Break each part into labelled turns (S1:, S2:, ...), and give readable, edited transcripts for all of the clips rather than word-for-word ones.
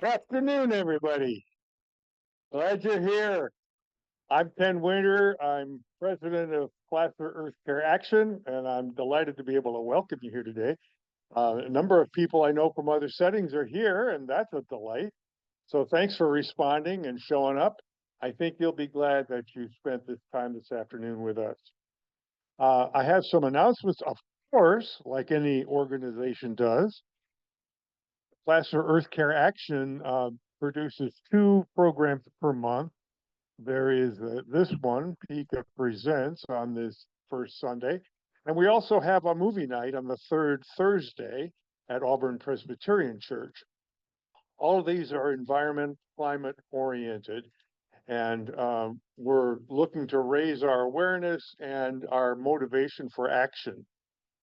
S1: Afternoon, everybody. Glad you're here. I'm Ken Winter. I'm president of Placer Earth Care Action, and I'm delighted to be able to welcome you here today. A number of people I know from other settings are here, and that's a delight. So thanks for responding and showing up. I think you'll be glad that you spent this time this afternoon with us. I have some announcements, of course, like any organization does. Placer Earth Care Action produces two programs per month. There is this one, Pika Presents, on this first Sunday. And we also have a movie night on the third Thursday at Auburn Presbyterian Church. All of these are environment, climate oriented, and we're looking to raise our awareness and our motivation for action.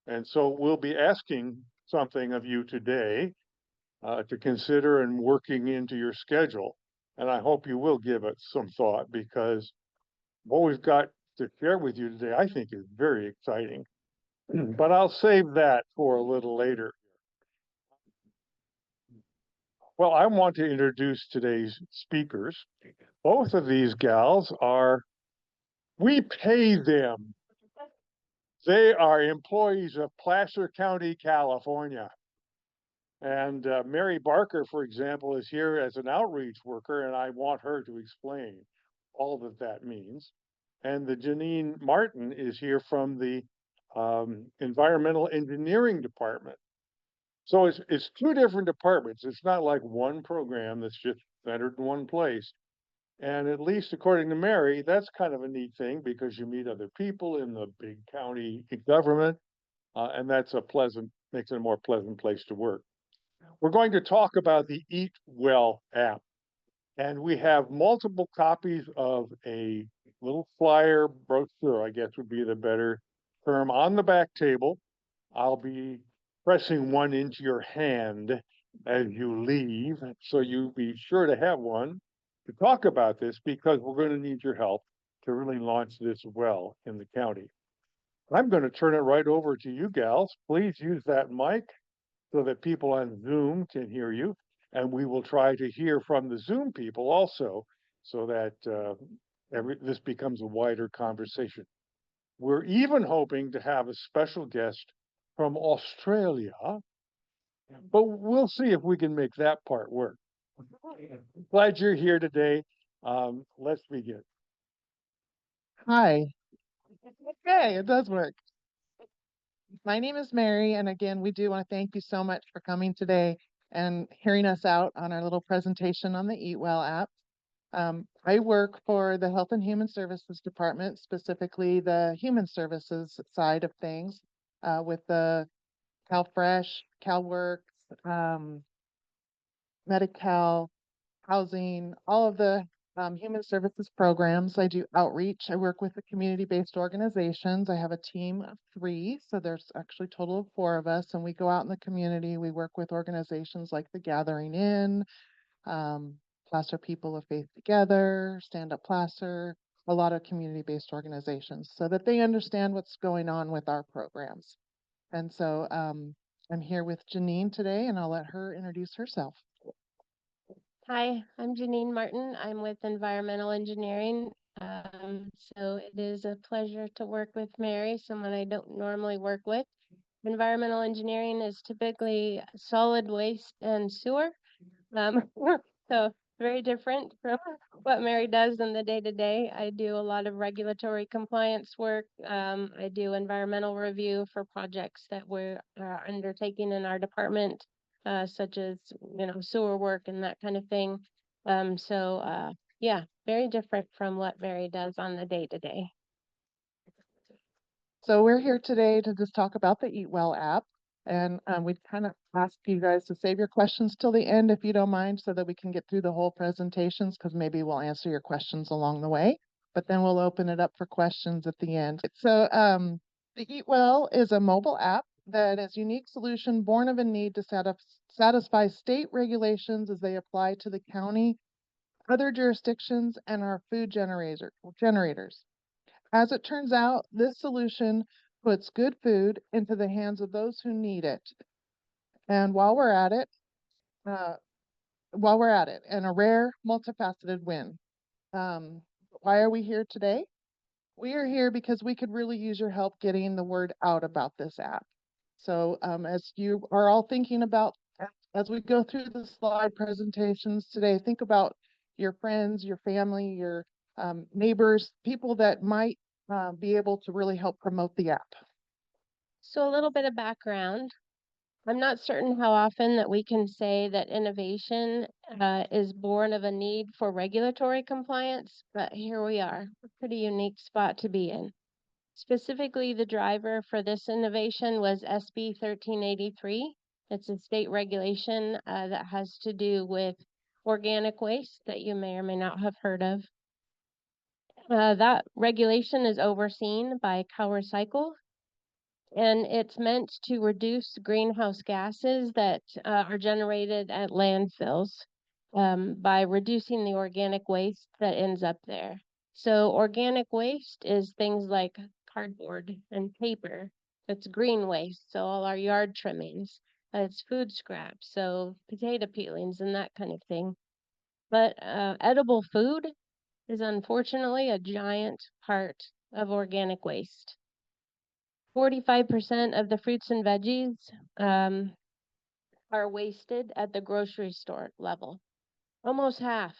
S1: And so we'll be asking something of you today to consider and working into your schedule. And I hope you will give it some thought because what we've got to share with you today, I think, is very exciting. But I'll save that for a little later. Well, I want to introduce today's speakers. Both of these gals we pay them. They are employees of Placer County, California. And Mary Barker, for example, is here as an outreach worker, and I want her to explain all that that means. And the Janine Martin is here from the Environmental Engineering Department. So it's two different departments. It's not like one program that's just centered in one place. And at least according to Mary, that's kind of a neat thing because you meet other people in the big county government, and that's makes it a more pleasant place to work. We're going to talk about the Eat Well app. And we have multiple copies of a little flyer brochure, I guess would be the better term, on the back table. I'll be pressing one into your hand as you leave. So you be sure to have one to talk about this because we're going to need your help to really launch this well in the county. I'm going to turn it right over to you gals. Please use that mic so that people on Zoom can hear you. And we will try to hear from the Zoom people also so that this becomes a wider conversation. We're even hoping to have a special guest from Australia, but we'll see if we can make that part work. Glad you're here today. Let's begin.
S2: Hi. Okay, it does work. My name is Mary, and again, we do want to thank you so much for coming today and hearing us out on our little presentation on the Eat Well app. I work for the Health and Human Services Department, specifically the Human Services side of things, with the CalFresh, CalWorks, Medi-Cal, housing, all of the human services programs. I do outreach. I work with the community-based organizations. I have a team of 3, so there's actually a total of 4 of us, and we go out in the community. We work with organizations like the Gathering Inn, Placer People of Faith Together, Stand Up Placer, a lot of community-based organizations, so that they understand what's going on with our programs. And so I'm here with Janine today, and I'll let her introduce herself.
S3: Hi, I'm Janine Martin. I'm with Environmental Engineering. So it is a pleasure to work with Mary, someone I don't normally work with. Environmental engineering is typically solid waste and sewer. So very different from what Mary does in the day-to-day. I do a lot of regulatory compliance work. I do environmental review for projects that we're undertaking in our department. Such as, sewer work and that kind of thing. Yeah, very different from what Mary does on the day-to-day.
S2: So we're here today to just talk about the Eat Well app. And we'd kind of ask you guys to save your questions till the end, if you don't mind, so that we can get through the whole presentations, because maybe we'll answer your questions along the way. But then we'll open it up for questions at the end. So the Eat Well is a mobile app that is a unique solution born of a need to satisfy state regulations as they apply to the county, other jurisdictions, and our food generators. As it turns out, this solution puts good food into the hands of those who need it. And while we're at it, while we're at it, and a rare multifaceted win. Why are we here today? We are here because we could really use your help getting the word out about this app. So as you are all thinking about, as we go through the slide presentations today, think about your friends, your family, your neighbors, people that might be able to really help promote the app.
S3: So a little bit of background. I'm not certain how often that we can say that innovation is born of a need for regulatory compliance, but here we are, a pretty unique spot to be in. Specifically, the driver for this innovation was SB 1383. It's a state regulation that has to do with organic waste that you may or may not have heard of. That regulation is overseen by CalRecycle, and it's meant to reduce greenhouse gases that are generated at landfills by reducing the organic waste that ends up there. So organic waste is things like cardboard and paper. It's green waste, so all our yard trimmings. It's food scraps, so potato peelings and that kind of thing. But edible food is unfortunately a giant part of organic waste. 45% of the fruits and veggies are wasted at the grocery store level. Almost half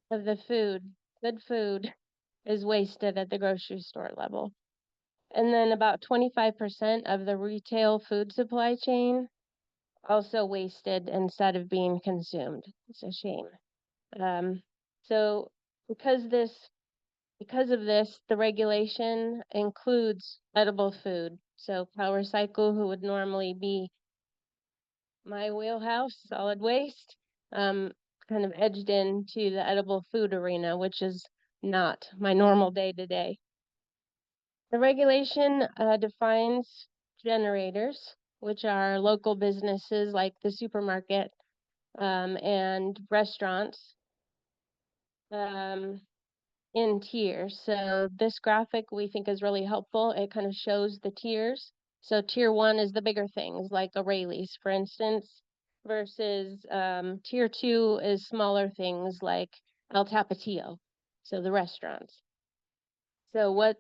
S3: of the food, good food, is wasted at the grocery store level. And then about 25% of the retail food supply chain also wasted instead of being consumed. It's a shame. So because of this, the regulation includes edible food. So CalRecycle, who would normally be my wheelhouse, solid waste, kind of edged into the edible food arena, which is not my normal day to day. The regulation defines generators, which are local businesses like the supermarket and restaurants in tiers. So this graphic we think is really helpful. It kind of shows the tiers. So tier 1 is the bigger things like a Rayleigh's, for instance, versus tier 2 is smaller things like El Tapatio, so the restaurants. So what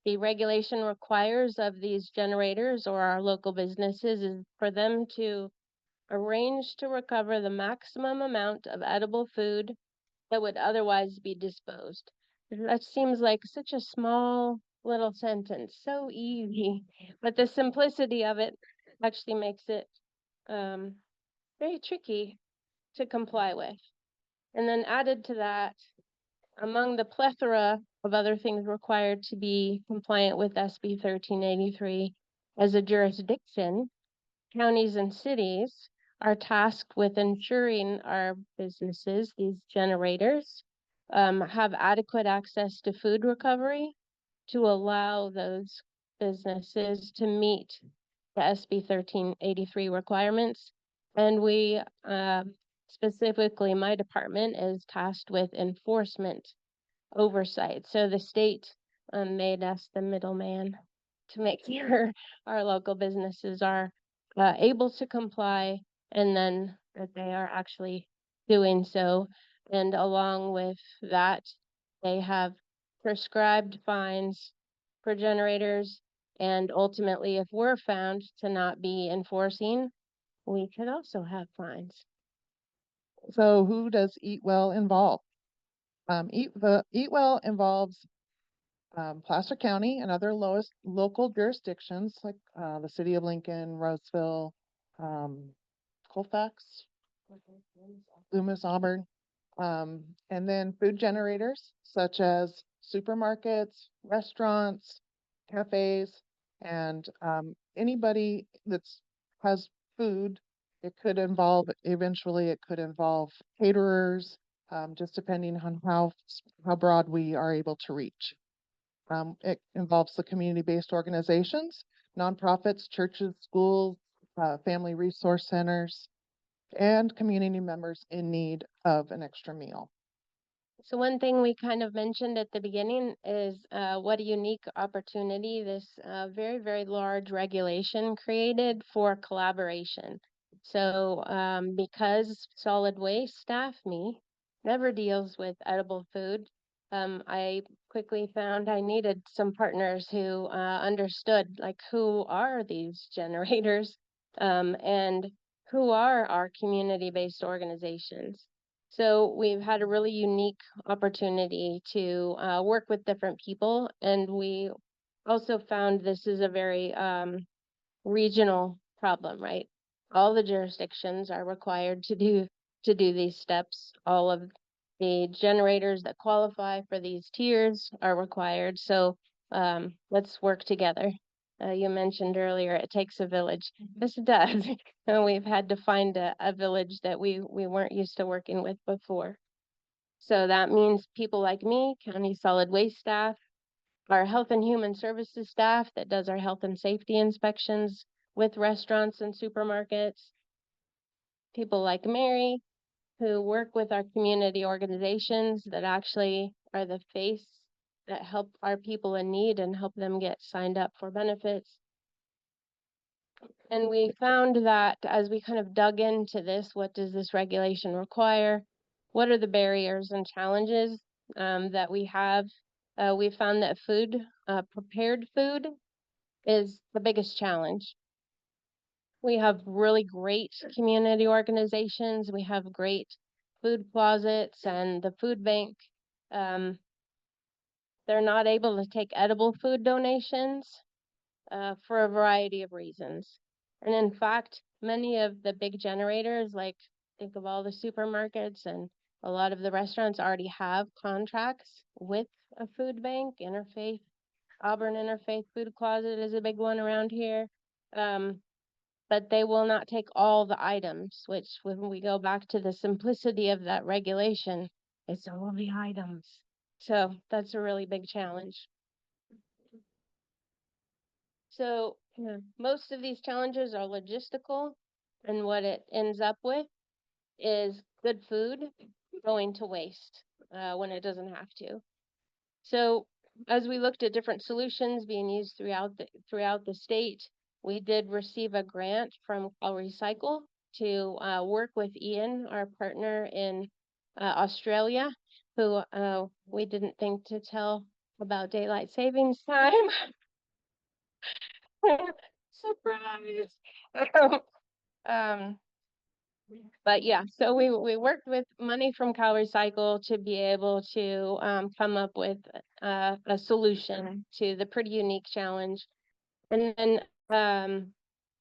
S3: the regulation requires of these generators or our local businesses is for them to arrange to recover the maximum amount of edible food that would otherwise be disposed. That seems like such a small little sentence, so easy, but the simplicity of it actually makes it very tricky to comply with. And then added to that, among the plethora of other things required to be compliant with SB 1383, as a jurisdiction, counties and cities are tasked with ensuring our businesses, these generators, have adequate access to food recovery to allow those businesses to meet the SB 1383 requirements. And we, specifically my department, is tasked with enforcement oversight. So the state made us the middleman to make sure our local businesses are able to comply and then that they are actually doing so. And along with that, they have prescribed fines for generators. And ultimately, if we're found to not be enforcing, we could also have fines.
S2: So who does Eat Well involve? Eat Well involves Placer County and other local jurisdictions like the city of Lincoln, Roseville, Colfax, Loomis, Auburn, and then food generators such as supermarkets, restaurants, cafes, and anybody that's has food. It could involve, eventually it could involve caterers, just depending on how broad we are able to reach. It involves the community-based organizations, nonprofits, churches, schools, family resource centers, and community members in need of an extra meal.
S3: So one thing we kind of mentioned at the beginning is what a unique opportunity this very, very large regulation created for collaboration. So, because solid waste staff, me, never deals with edible food, I quickly found I needed some partners who understood, like, who are these generators, and who are our community-based organizations. So we've had a really unique opportunity to work with different people, and we also found this is a very regional problem, right? All the jurisdictions are required to do these steps. All of the generators that qualify for these tiers are required. So let's work together. You mentioned earlier it takes a village. This does. And we've had to find a village that we weren't used to working with before. So that means people like me, county solid waste staff, our health and human services staff that does our health and safety inspections with restaurants and supermarkets, people like Mary who work with our community organizations that actually are the face that help our people in need and help them get signed up for benefits. And we found that as we kind of dug into this, what does this regulation require? What are the barriers and challenges that we have? We found that prepared food is the biggest challenge. We have really great community organizations. We have great food closets and the food bank. Um, they're not able to take edible food donations for a variety of reasons. And in fact, many of the big generators, like think of all the supermarkets and a lot of the restaurants already have contracts with a food bank. Interfaith, Auburn Interfaith Food Closet is a big one around here. But they will not take all the items, which when we go back to the simplicity of that regulation, it's all the items. So that's a really big challenge. So most of these challenges are logistical, and what it ends up with is good food going to waste when it doesn't have to. So as we looked at different solutions being used throughout the state, we did receive a grant from CalRecycle to work with Ian, our partner in Australia, who we didn't think to tell about daylight savings time. Surprise. um, but yeah, so we worked with money from CalRecycle to be able to come up with a solution to the pretty unique challenge. And then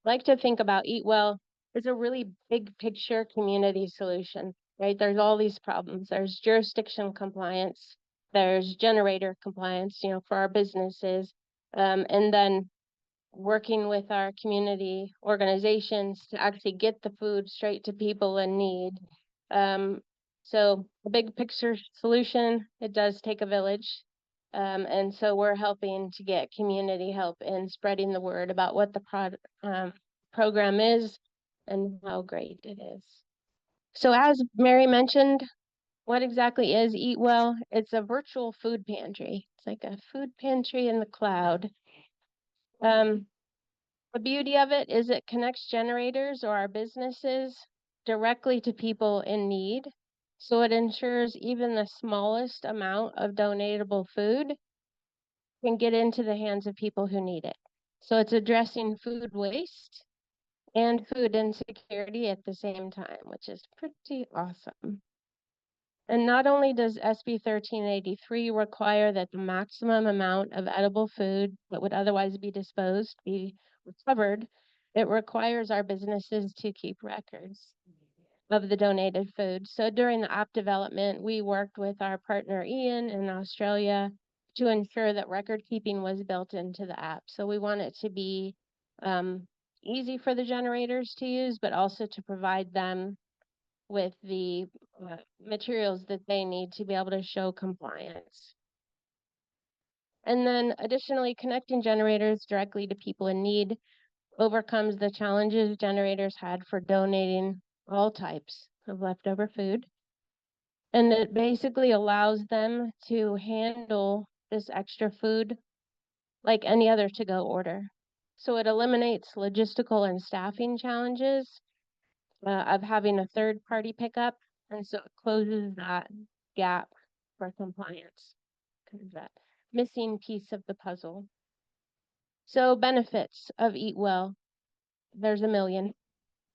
S3: like to think about Eat Well as a really big picture community solution, right? There's all these problems. There's jurisdiction compliance, there's generator compliance, for our businesses, and then working with our community organizations to actually get the food straight to people in need. So a big picture solution, it does take a village. And so we're helping to get community help in spreading the word about what the program is and how great it is. So as Mary mentioned, what exactly is Eat Well? It's a virtual food pantry. It's like a food pantry in the cloud. The beauty of it is it connects generators or our businesses directly to people in need. So it ensures even the smallest amount of donatable food can get into the hands of people who need it. So it's addressing food waste and food insecurity at the same time, which is pretty awesome. And not only does SB 1383 require that the maximum amount of edible food that would otherwise be disposed be recovered, it requires our businesses to keep records of the donated food. So during the app development, we worked with our partner Ian in Australia to ensure that record keeping was built into the app. So we want it to be easy for the generators to use, but also to provide them with the materials that they need to be able to show compliance. And then additionally, connecting generators directly to people in need overcomes the challenges generators had for donating all types of leftover food. And it basically allows them to handle this extra food like any other to-go order. So it eliminates logistical and staffing challenges of having a third party pickup. And so it closes that gap for compliance. Kind of that missing piece of the puzzle. So benefits of Eat Well, there's a million.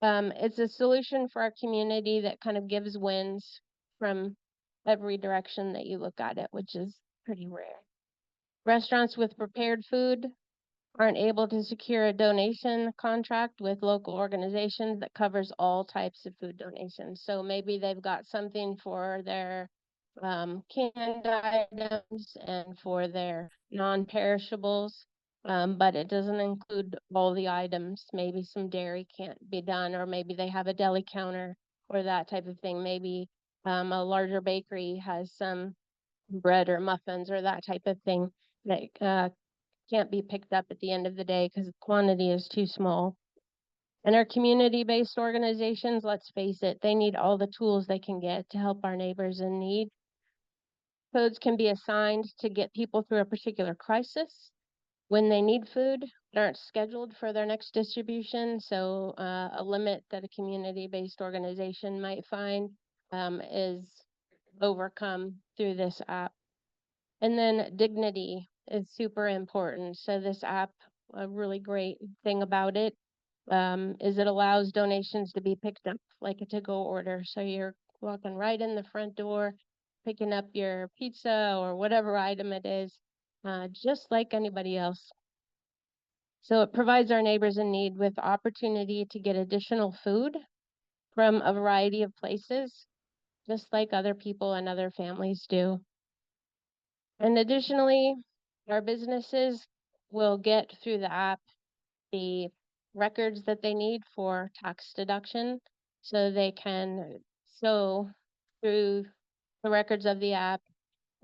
S3: It's a solution for our community that kind of gives wins from every direction that you look at it, which is pretty rare. Restaurants with prepared food aren't able to secure a donation contract with local organizations that covers all types of food donations. So maybe they've got something for their canned items and for their non-perishables, but it doesn't include all the items. Maybe some dairy can't be done, or maybe they have a deli counter or that type of thing. Maybe a larger bakery has some bread or muffins or that type of thing that can't be picked up at the end of the day because the quantity is too small. And our community-based organizations, let's face it, they need all the tools they can get to help our neighbors in need. Codes can be assigned to get people through a particular crisis when they need food that aren't scheduled for their next distribution. So a limit that a community-based organization might find is overcome through this app. And then dignity is super important. So this app, a really great thing about it, is it allows donations to be picked up like a to-go order. So you're walking right in the front door, picking up your pizza or whatever item it is, just like anybody else. So it provides our neighbors in need with opportunity to get additional food from a variety of places, just like other people and other families do. And additionally, our businesses will get through the app the records that they need for tax deduction, so they can show through the records of the app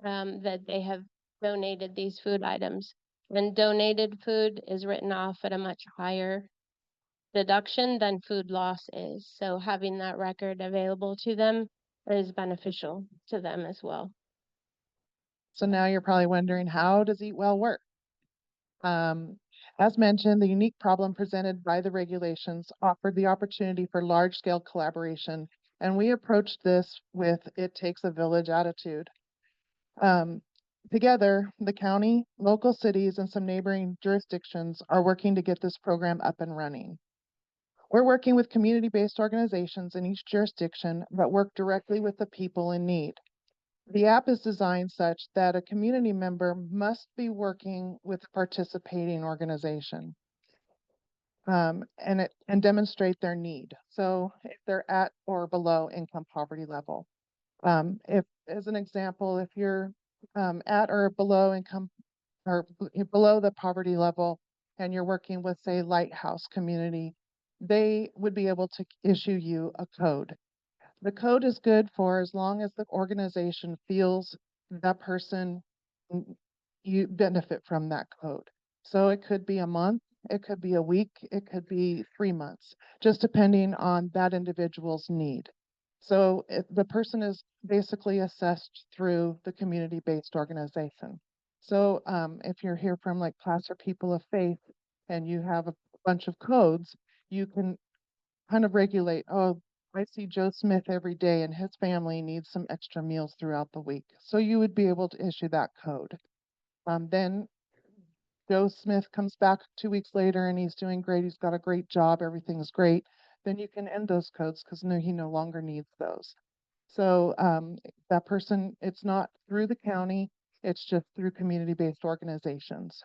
S3: that they have donated these food items. And donated food is written off at a much higher deduction than food loss is. So having that record available to them is beneficial to them as well.
S2: So now you're probably wondering, how does Eat Well work? As mentioned, the unique problem presented by the regulations offered the opportunity for large-scale collaboration, and we approached this with "it takes a village" attitude. Together, the county, local cities, and some neighboring jurisdictions are working to get this program up and running. We're working with community-based organizations in each jurisdiction that work directly with the people in need. The app is designed such that a community member must be working with a participating organization and demonstrate their need. So if they're at or below income poverty level. If, as an example, if you're at or below income or below the poverty level and you're working with, say, Lighthouse Community, they would be able to issue you a code. The code is good for as long as the organization feels that person, you benefit from that code. So it could be a month, it could be a week, it could be 3 months, just depending on that individual's need. So if the person is basically assessed through the community-based organization. So if you're here from like Placer People of Faith and you have a bunch of codes, you can kind of regulate, oh, I see Joe Smith every day and his family needs some extra meals throughout the week. So you would be able to issue that code. Then Joe Smith comes back 2 weeks later and he's doing great. He's got a great job. Everything's great. Then you can end those codes because he no longer needs those. So that person, it's not through the county. It's just through community-based organizations.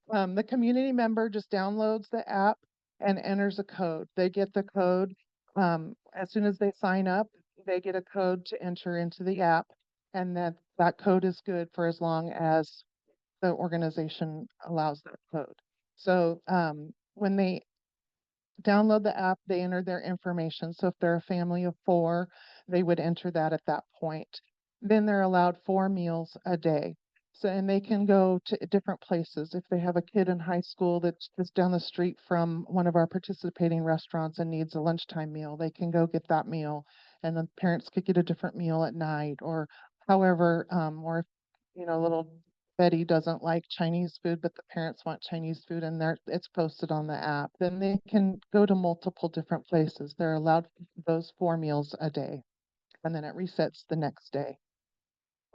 S2: The community member just downloads the app and enters a code. They get the code as soon as they sign up. They get a code to enter into the app, and that code is good for as long as the organization allows that code. So when they download the app, they enter their information. So if they're a family of 4, they would enter that at that point. Then they're allowed 4 meals a day. So, and they can go to different places. If they have a kid in high school that's just down the street from one of our participating restaurants and needs a lunchtime meal, they can go get that meal. And the parents could get a different meal at night or however, or, little Betty doesn't like Chinese food, but the parents want Chinese food and it's posted on the app. Then they can go to multiple different places. They're allowed those 4 meals a day, and then it resets the next day.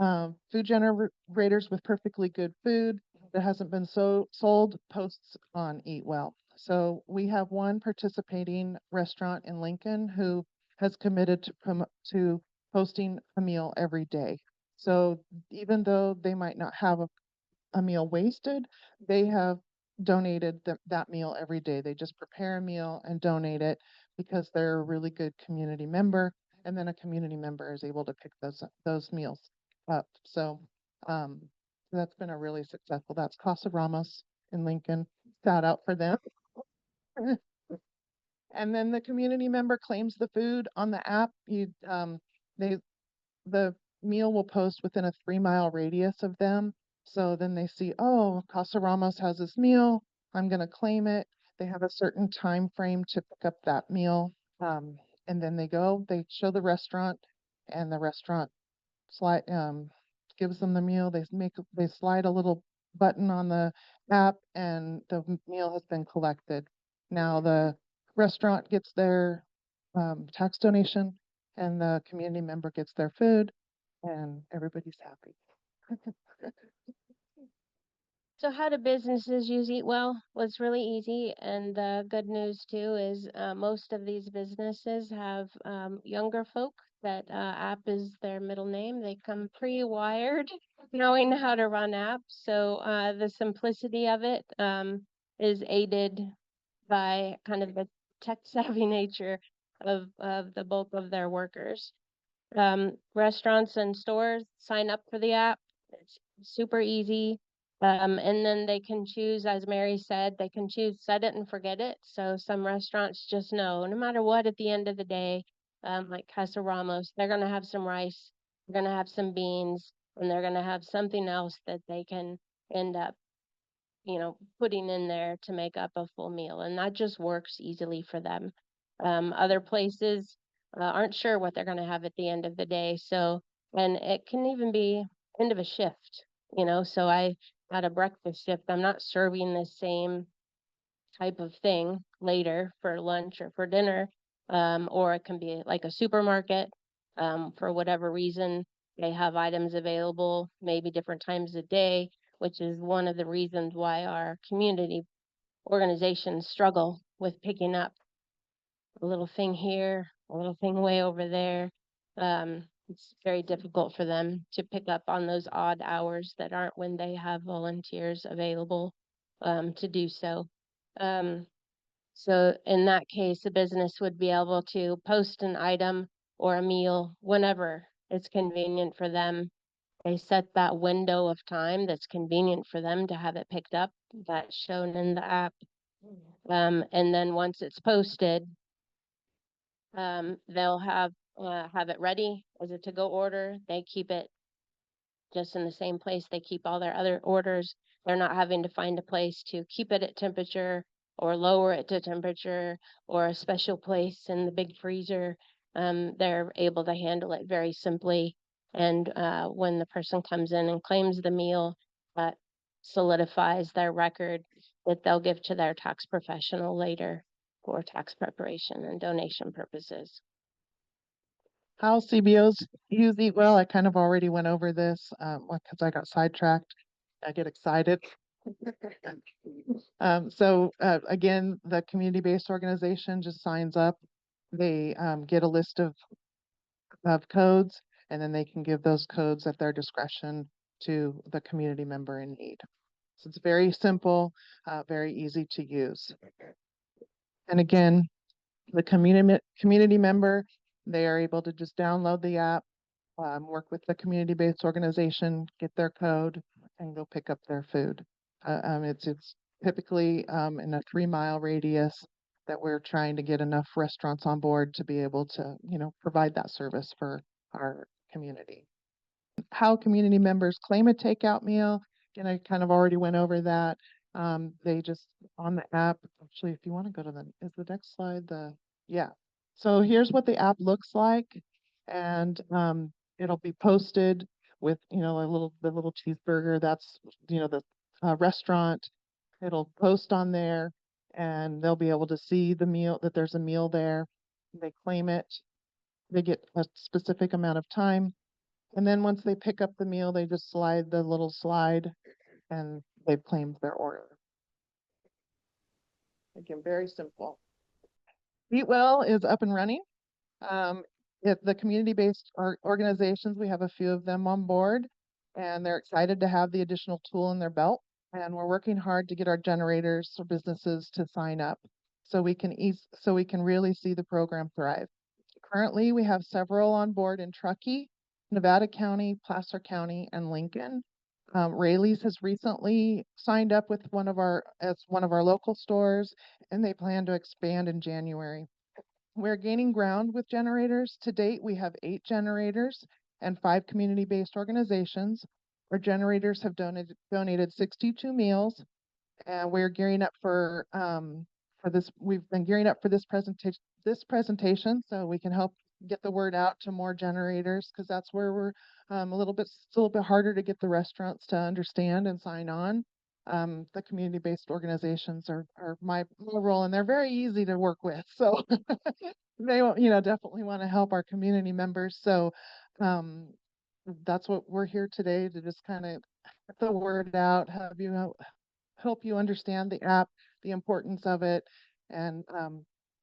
S2: Food generators with perfectly good food that hasn't been sold posts on Eat Well. So we have one participating restaurant in Lincoln who has committed to posting a meal every day. So even though they might not have a meal wasted, they have donated that meal every day. They just prepare a meal and donate it because they're a really good community member, and then a community member is able to pick those meals up. So um, that's been a really successful. That's Casa Ramos in Lincoln. Shout out for them. And then the community member claims the food on the app. They the meal will post within a 3 mile radius of them. So then they see, oh, Casa Ramos has this meal. I'm going to claim it. They have a certain time frame to pick up that meal. And then they show the restaurant, and the restaurant gives them the meal. They slide a little button on the app, and the meal has been collected. Now the restaurant gets their tax donation, and the community member gets their food, and everybody's happy.
S3: So how do businesses use Eat Well? Well, it's really easy, and the good news too is most of these businesses have younger folk that app is their middle name. They come pre-wired knowing how to run apps. So the simplicity of it is aided by kind of the tech savvy nature of the bulk of their workers. Restaurants and stores sign up for the app. It's super easy. And then they can choose, as Mary said, they can choose set it and forget it. So some restaurants just know no matter what at the end of the day, like Casa Ramos, they're going to have some rice, they're going to have some beans, and they're going to have something else that they can end up, putting in there to make up a full meal. And that just works easily for them. Other places aren't sure what they're going to have at the end of the day. So, and it can even be end of a shift, so I had a breakfast shift. I'm not serving the same type of thing later for lunch or for dinner. Or it can be like a supermarket. For whatever reason, they have items available, maybe different times a day, which is one of the reasons why our community organizations struggle with picking up a little thing here, a little thing way over there. It's very difficult for them to pick up on those odd hours that aren't when they have volunteers available to do so. So in that case, a business would be able to post an item or a meal whenever it's convenient for them. They set that window of time that's convenient for them to have it picked up. That's shown in the app. And then once it's posted, they'll have it ready as a to-go order. They keep it just in the same place they keep all their other orders. They're not having to find a place to keep it at temperature or lower it to temperature or a special place in the big freezer. They're able to handle it very simply. And when the person comes in and claims the meal, that solidifies their record that they'll give to their tax professional later for tax preparation and donation purposes.
S2: How CBOs use Eat Well, I kind of already went over this because I got sidetracked. I get excited. Again, the community-based organization just signs up. They get a list of codes, and then they can give those codes at their discretion to the community member in need. So it's very simple, very easy to use. And again, the community member, they are able to just download the app, work with the community-based organization, get their code, and go pick up their food. It's typically in a 3 mile radius that we're trying to get enough restaurants on board to be able to, provide that service for our community. How community members claim a takeout meal, and I kind of already went over that. They just on the app, actually, if you want to go to is the next slide yeah. So here's what the app looks like, and it'll be posted with, the little cheeseburger, that's, the restaurant. It'll post on there and they'll be able to see the meal, that there's a meal there. They claim it. They get a specific amount of time. And then once they pick up the meal, they just slide the little slide and they've claimed their order. Again, very simple. Eat Well is up and running. The community-based organizations, we have a few of them on board, and they're excited to have the additional tool in their belt. And we're working hard to get our generators or businesses to sign up so we can really see the program thrive. Currently, we have several on board in Truckee, Nevada County, Placer County, and Lincoln. Rayleigh's has recently signed up with one of our local stores, and they plan to expand in January. We're gaining ground with generators. To date, we have 8 generators and 5 community-based organizations. Our generators have donated 62 meals, and we're gearing up for this. We've been gearing up for this presentation so we can help get the word out to more generators, because that's where we're still a bit harder to get the restaurants to understand and sign on. The community-based organizations are my role, and they're very easy to work with. So they, definitely want to help our community members. So that's what we're here today, to just kind of get the word out, help you understand the app, the importance of it, and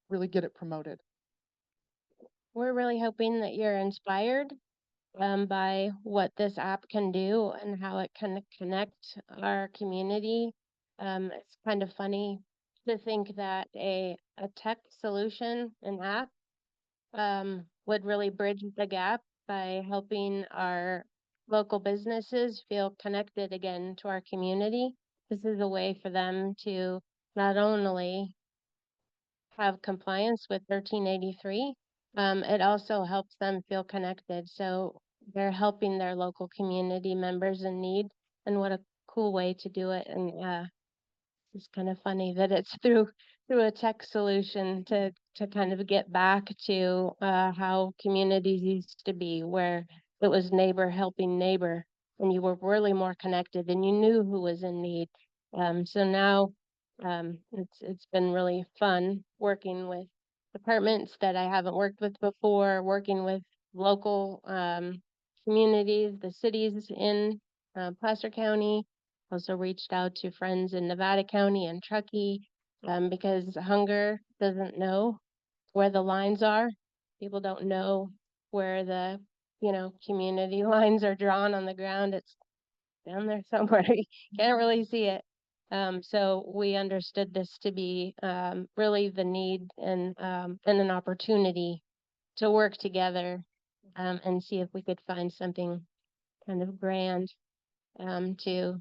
S2: really get it promoted.
S3: We're really hoping that you're inspired by what this app can do and how it can connect our community. It's kind of funny to think that a tech solution, an app, would really bridge the gap by helping our local businesses feel connected again to our community. This is a way for them to not only have compliance with 1383, it also helps them feel connected. So they're helping their local community members in need, and what a cool way to do it. And it's kind of funny that it's through a tech solution to kind of get back to how communities used to be, where it was neighbor helping neighbor, and you were really more connected and you knew who was in need. So now it's been really fun working with departments that I haven't worked with before, working with local communities, the cities in Placer County. Also reached out to friends in Nevada County and Truckee, because hunger doesn't know where the lines are. People don't know where the, community lines are drawn on the ground. It's down there somewhere. You can't really see it. So we understood this to be really the need and an opportunity to work together and see if we could find something kind of grand to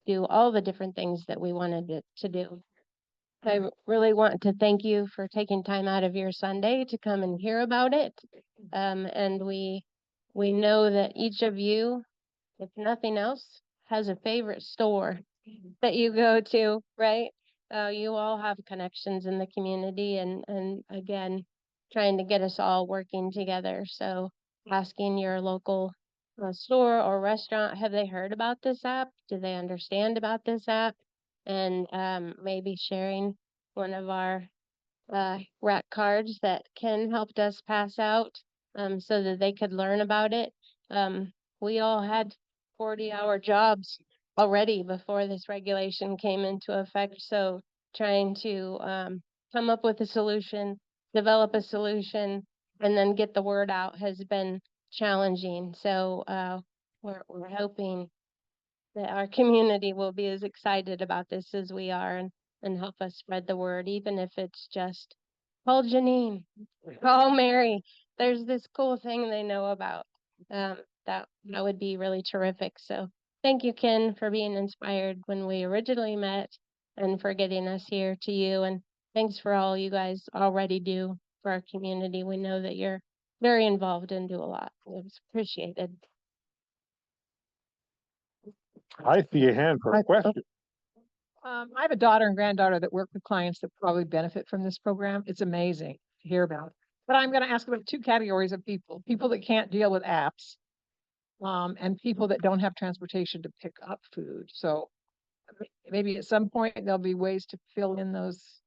S3: do all the different things that we wanted it to do. I really want to thank you for taking time out of your Sunday to come and hear about it. And we know that each of you, if nothing else, has a favorite store that you go to, right? You all have connections in the community, and again, trying to get us all working together. So asking your local store or restaurant, have they heard about this app? Do they understand about this app? And maybe sharing one of our rack cards that Ken helped us pass out so that they could learn about it. We all had 40-hour jobs already before this regulation came into effect. So trying to come up with a solution, develop a solution, and then get the word out has been challenging. So we're hoping that our community will be as excited about this as we are, and help us spread the word, even if it's just call Janine, call Mary. There's this cool thing they know about. That would be really terrific. So thank you, Ken, for being inspired when we originally met and for getting us here to you. And thanks for all you guys already do for our community. We know that you're very involved and do a lot. It's appreciated.
S1: I see a hand for a question.
S4: I have a daughter and granddaughter that work with clients that probably benefit from this program. It's amazing to hear about. But I'm going to ask about 2 categories of people: people that can't deal with apps, and people that don't have transportation to pick up food. So maybe at some point there'll be ways to fill in those.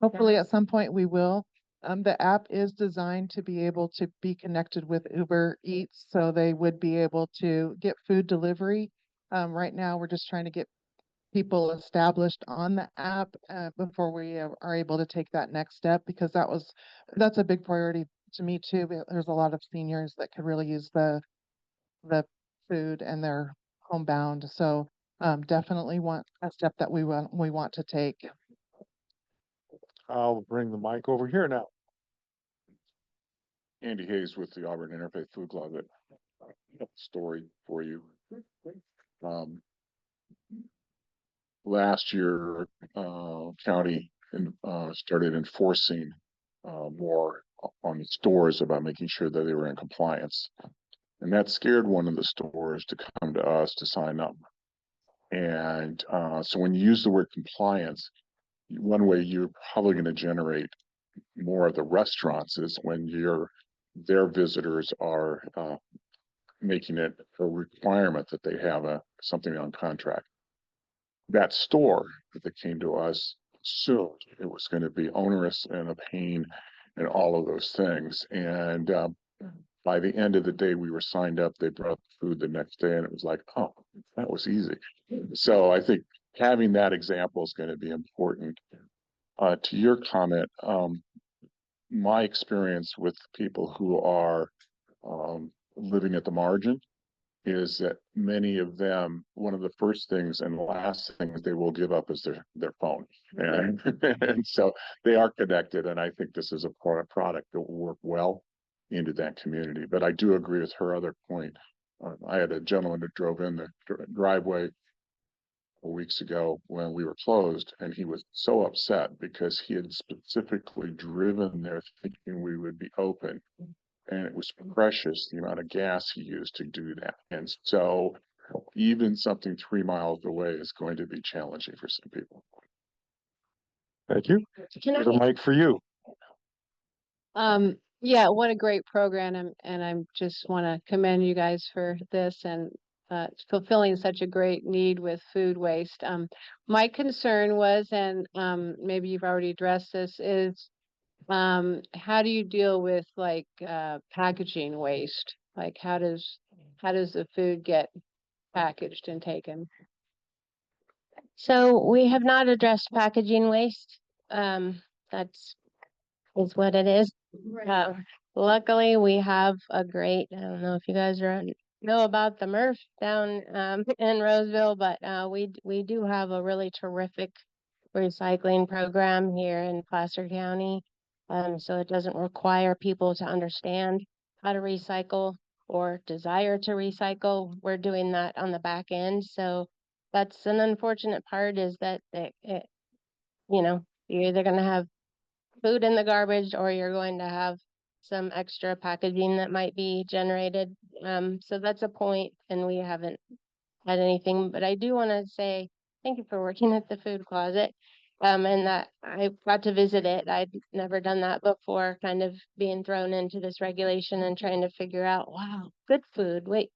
S2: Hopefully at some point we will. The app is designed to be able to be connected with Uber Eats, so they would be able to get food delivery. Right now, we're just trying to get people established on the app, before we are able to take that next step, because that's a big priority to me too. There's a lot of seniors that could really use the food and they're homebound. So, definitely want a step that we want to take.
S1: I'll bring the mic over here now.
S5: Andy Hayes with the Auburn Interfaith Food Closet. Story for you. Last year, county started enforcing more on the stores about making sure that they were in compliance. And that scared one of the stores to come to us to sign up. And so when you use the word compliance, one way you're probably going to generate more of the restaurants is when their visitors are making it a requirement that they have something on contract. That store that came to us assumed it was going to be onerous and a pain and all of those things. And by the end of the day, we were signed up. They brought food the next day, and it was like, oh, that was easy. So I think having that example is going to be important. To your comment, my experience with people who are living at the margin is that many of them, one of the first things and the last things they will give up is their phone. And, and so they are connected. And I think this is a product that will work well into that community. But I do agree with her other point. I had a gentleman that drove in the driveway weeks ago when we were closed, and he was so upset because he had specifically driven there thinking we would be open. And it was precious the amount of gas he used to do that. And so even something 3 miles away is going to be challenging for some people.
S1: Thank you.
S3: Can
S1: There's a
S3: I,
S1: mic for you.
S6: Yeah, what a great program, and I'm just want to commend you guys for this and fulfilling such a great need with food waste. My concern was, and maybe you've already addressed this, is how do you deal with like packaging waste? Like how does the food get packaged and taken?
S3: so we have not addressed packaging waste. That's is what it is. Luckily, we have a great, I don't know if you guys know about the MRF down in Roseville, but we do have a really terrific recycling program here in Placer County. So it doesn't require people to understand how to recycle or desire to recycle. We're doing that on the back end. So that's an unfortunate part, is that you're either going to have food in the garbage or you're going to have some extra packaging that might be generated. So that's a point, and we haven't had anything, but I do want to say thank you for working at the food closet. And that I got to visit it. I'd never done that before, kind of being thrown into this regulation and trying to figure out, wow, good food. Wait,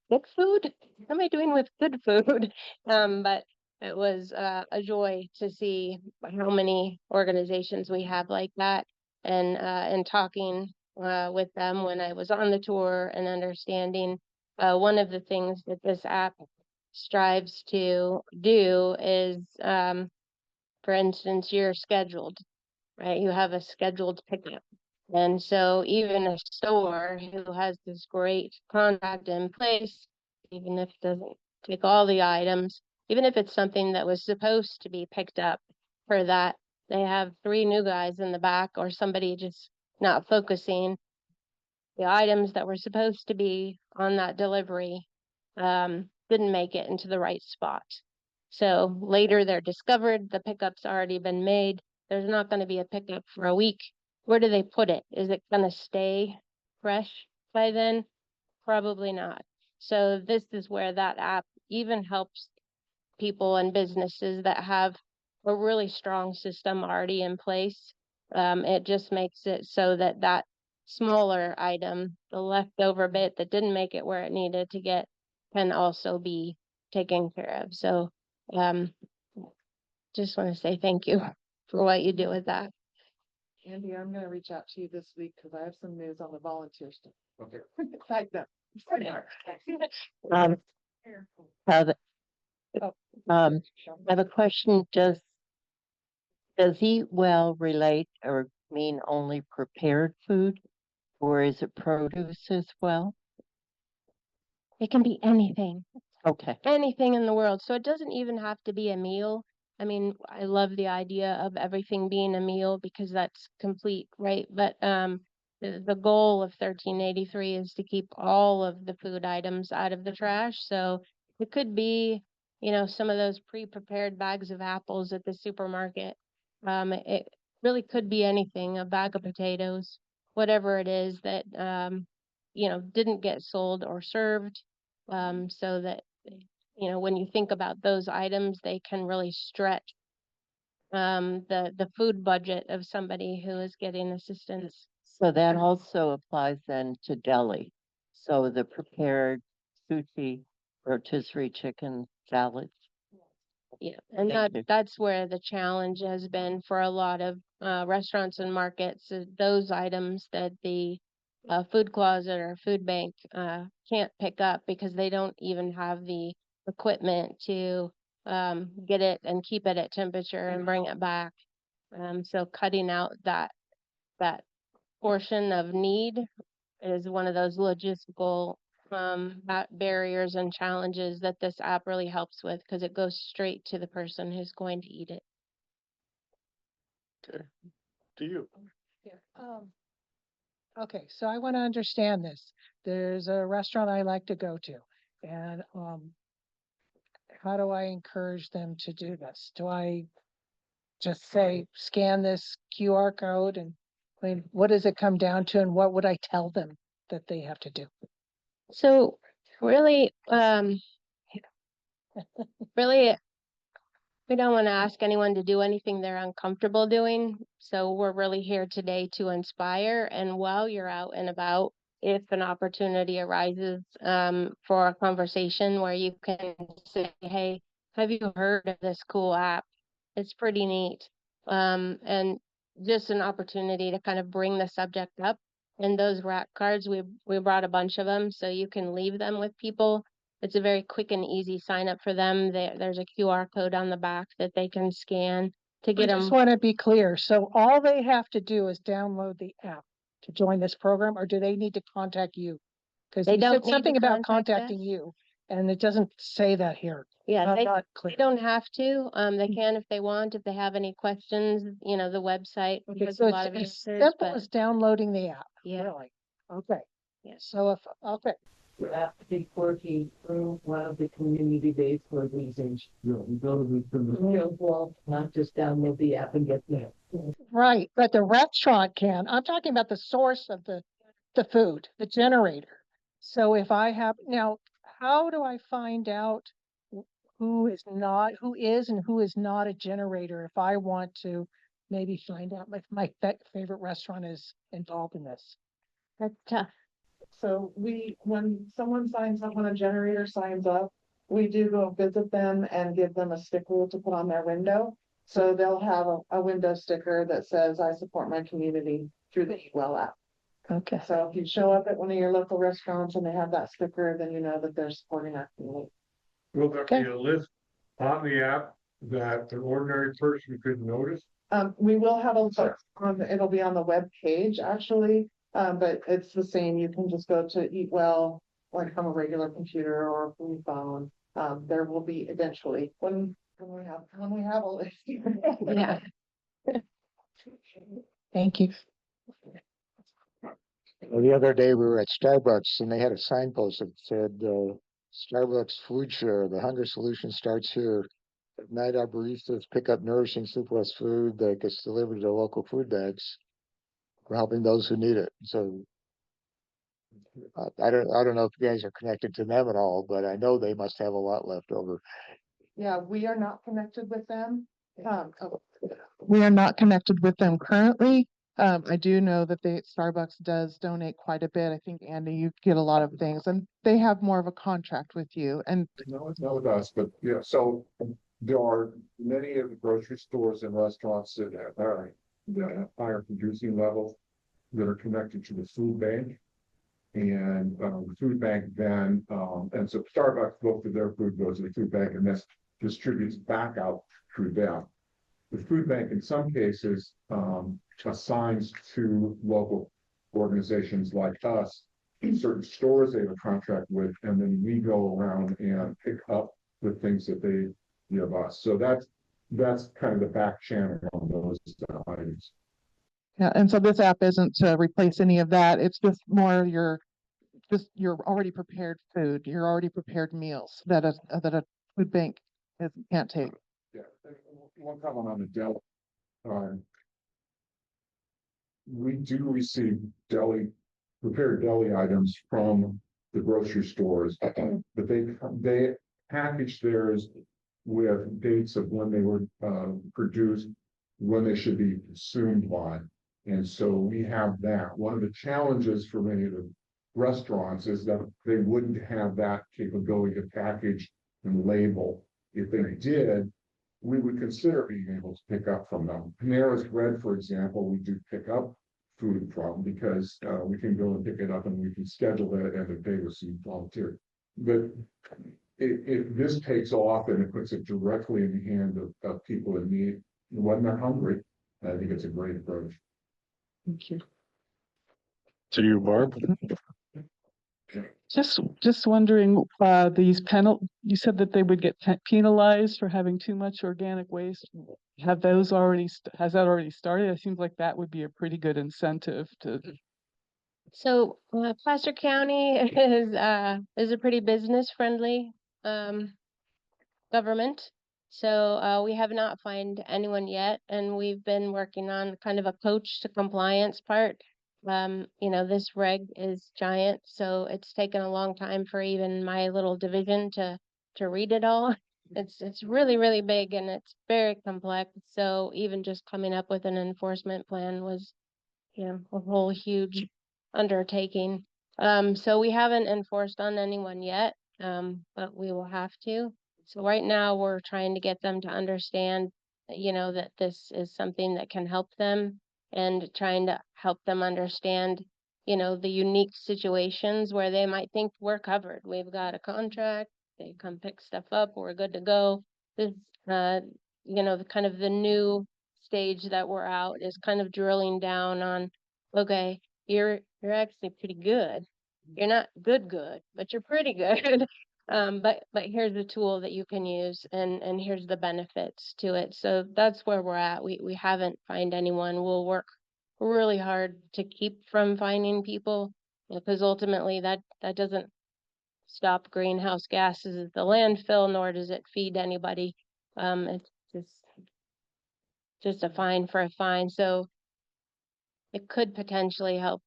S3: good food? What am I doing with good food? But it was a joy to see how many organizations we have like that, and talking with them when I was on the tour and understanding one of the things that this app strives to do is, for instance, you're scheduled, right? You have a scheduled pickup. And so even a store who has this great contract in place, even if it doesn't take all the items, even if it's something that was supposed to be picked up for that, they have 3 new guys in the back or somebody just not focusing. The items that were supposed to be on that delivery didn't make it into the right spot. So later they're discovered, the pickup's already been made. There's not going to be a pickup for a week. Where do they put it? Is it going to stay fresh by then? Probably not. So this is where that app even helps people and businesses that have a really strong system already in place. It just makes it so that that smaller item, the leftover bit that didn't make it where it needed to get, can also be taken care of. So, just want to say thank you for what you do with that.
S2: Andy, I'm gonna reach out to you this week because I have some news on the volunteer stuff. Okay. Like that.
S7: Um, have, I have a question. Does eat well relate or mean only prepared food? Or is it produce as well?
S3: It can be anything.
S7: Okay,
S3: Anything in the world. So it doesn't even have to be a meal. I mean, I love the idea of everything being a meal because that's complete, right? But the goal of 1383 is to keep all of the food items out of the trash. So it could be, some of those pre-prepared bags of apples at the supermarket. It really could be anything, a bag of potatoes, whatever it is that didn't get sold or served. So that when you think about those items, they can really stretch the food budget of somebody who is getting assistance.
S7: so that also applies then to deli. So the prepared sushi, rotisserie chicken salads.
S3: Yeah, and
S7: Thank you.
S3: that's where the challenge has been for a lot of restaurants and markets, those items that the food closet or food bank can't pick up because they don't even have the equipment to get it and keep it at temperature and bring it back. So cutting out that portion of need is one of those logistical barriers and challenges that this app really helps with because it goes straight to the person who's going to eat it.
S1: To you.
S4: Okay, so I want to understand this. There's a restaurant I like to go to, and how do I encourage them to do this? Do I just say, scan this QR code and, I mean, what does it come down to, and what would I tell them that they have to do?
S3: So really, really, we don't want to ask anyone to do anything they're uncomfortable doing. So we're really here today to inspire. And while you're out and about, if an opportunity arises for a conversation where you can say, hey, have you heard of this cool app? It's pretty neat. And just an opportunity to kind of bring the subject up. And those rack cards, we brought a bunch of them so you can leave them with people. It's a very quick and easy sign up for them. There's a QR code on the back that they can scan to
S4: I
S3: get
S4: just
S3: them.
S4: want to be clear. So all they have to do is download the app to join this program, or do they need to contact you? Because
S3: They
S4: you
S3: don't
S4: said
S3: need to
S4: something about
S3: contact us.
S4: contacting you, and it doesn't say that here.
S3: Yeah,
S4: I'm
S3: they
S4: not clear.
S3: don't have to. They can if they want, if they have any questions, the website
S4: Okay,
S3: has
S4: so
S3: a
S4: it's
S3: lot of
S4: as
S3: answers,
S4: simple
S3: but
S4: as downloading the app.
S3: yeah.
S4: Really? Okay.
S3: Yeah.
S4: So if, okay,
S8: Be working through one of the community-based organizations. Well, not just download the app and get there.
S4: right, but the restaurant can. I'm talking about the source of the food, the generator. So if I have, now, how do I find out who is and who is not a generator if I want to maybe find out if my favorite restaurant is involved in this?
S3: That's tough.
S2: So when someone signs up, when a generator signs up, we do go visit them and give them a sticker to put on their window. So they'll have a window sticker that says, I support my community through the Eat Well app.
S4: Okay.
S2: So if you show up at one of your local restaurants and they have that sticker, then you know that they're supporting our community.
S9: Will there
S4: Okay.
S9: be a list on the app that an ordinary person could notice?
S2: We will have a list it'll be on the web page actually, but it's the same. You can just go to Eat Well, like from a regular computer or from your phone. There will be eventually when we have a list.
S3: Yeah.
S4: Thank you.
S10: Well, the other day we were at Starbucks and they had a signpost that said, Starbucks food share, the hunger solution starts here. At night, our baristas pick up nourishing surplus food that gets delivered to local food banks. We're helping those who need it. So I don't know if you guys are connected to them at all, but I know they must have a lot left over.
S2: Yeah, we are not connected with them. We are not connected with them currently. I do know that Starbucks does donate quite a bit. I think, Andy, you get a lot of things, and they have more of a contract with you. And
S9: No, it's not with us, but yeah, so there are many of the grocery stores and restaurants that have higher producing levels that are connected to the food bank. And the food bank then, and so Starbucks, most of their food goes to the food bank and this distributes back out through them. The food bank in some cases assigns to local organizations like us certain stores they have a contract with, and then we go around and pick up the things that they give us. So that's kind of the back channel on those items.
S2: yeah, and so this app isn't to replace any of that. It's just more your already prepared food, your already prepared meals that a food bank can't take.
S9: Yeah, one comment on the deli. We do receive prepared deli items from the grocery stores, but they package theirs with dates of when they were produced, when they should be consumed by. And so we have that. One of the challenges for many of the restaurants is that they wouldn't have that capability to package and label. If they did, we would consider being able to pick up from them. Panera's Bread, for example, we do pick up food from because we can go and pick it up and we can schedule it and if they receive volunteer. But if this takes off and it puts it directly in the hand of people in need when they're hungry, I think it's a great approach.
S2: Thank you.
S1: To you, Barb.
S11: Just wondering, you said that they would get penalized for having too much organic waste. Has that already started? It seems like that would be a pretty good incentive to.
S3: So Placer County is a pretty business friendly government. So we have not fined anyone yet, and we've been working on kind of a coach to compliance part. This reg is giant, so it's taken a long time for even my little division to read it all. It's really, really big and it's very complex. So even just coming up with an enforcement plan was, a whole huge undertaking. So we haven't enforced on anyone yet, but we will have to. So right now we're trying to get them to understand, that this is something that can help them and trying to help them understand, the unique situations where they might think we're covered. We've got a contract, they come pick stuff up, we're good to go. This, the kind of the new stage that we're out is kind of drilling down on, okay, you're actually pretty good. You're not good, but you're pretty good. But here's the tool that you can use and here's the benefits to it. So that's where we're at. We haven't fined anyone. We'll work really hard to keep from finding people because ultimately that doesn't stop greenhouse gases at the landfill, nor does it feed anybody. It's just a fine for a fine. So it could potentially help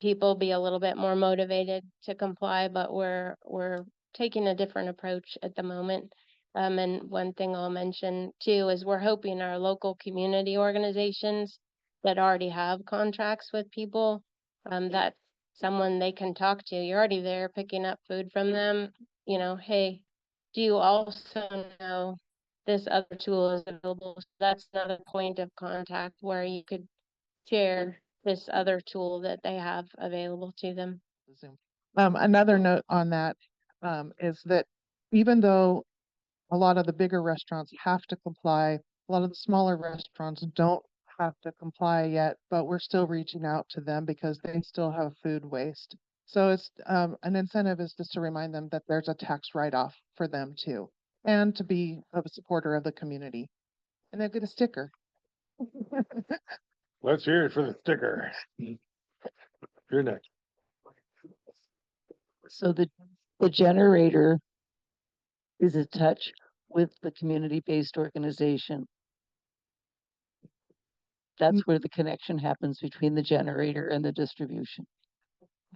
S3: people be a little bit more motivated to comply, but we're taking a different approach at the moment. And one thing I'll mention too is we're hoping our local community organizations that already have contracts with people, that someone they can talk to. You're already there picking up food from them, hey, do you also know this other tool is available? So that's another point of contact where you could share this other tool that they have available to them.
S2: Zoom. Another note on that is that even though a lot of the bigger restaurants have to comply, a lot of the smaller restaurants don't have to comply yet, but we're still reaching out to them because they still have food waste. So it's an incentive is just to remind them that there's a tax write-off for them too, and to be a supporter of the community. And they'll get a sticker.
S1: Let's hear it for the sticker. You're next.
S8: So the generator is in touch with the community-based organization. That's where the connection happens between the generator and the distribution.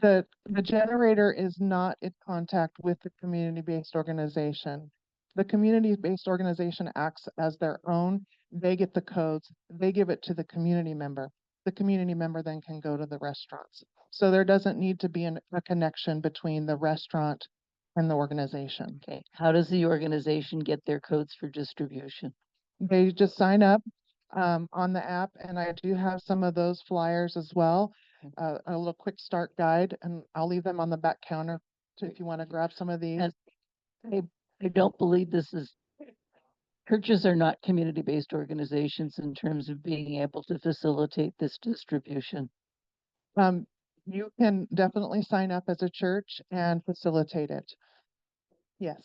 S2: The generator is not in contact with the community-based organization. The community-based organization acts as their own. They get the codes, they give it to the community member. the community member then can go to the restaurants. So there doesn't need to be a connection between the restaurant and the organization.
S8: Okay, how does the organization get their codes for distribution?
S2: They just sign up on the app, and I do have some of those flyers as well. A little quick start guide, and I'll leave them on the back counter too, if you want to grab some of these.
S8: And I don't believe this is, churches are not community-based organizations in terms of being able to facilitate this distribution.
S2: You can definitely sign up as a church and facilitate it. Yes.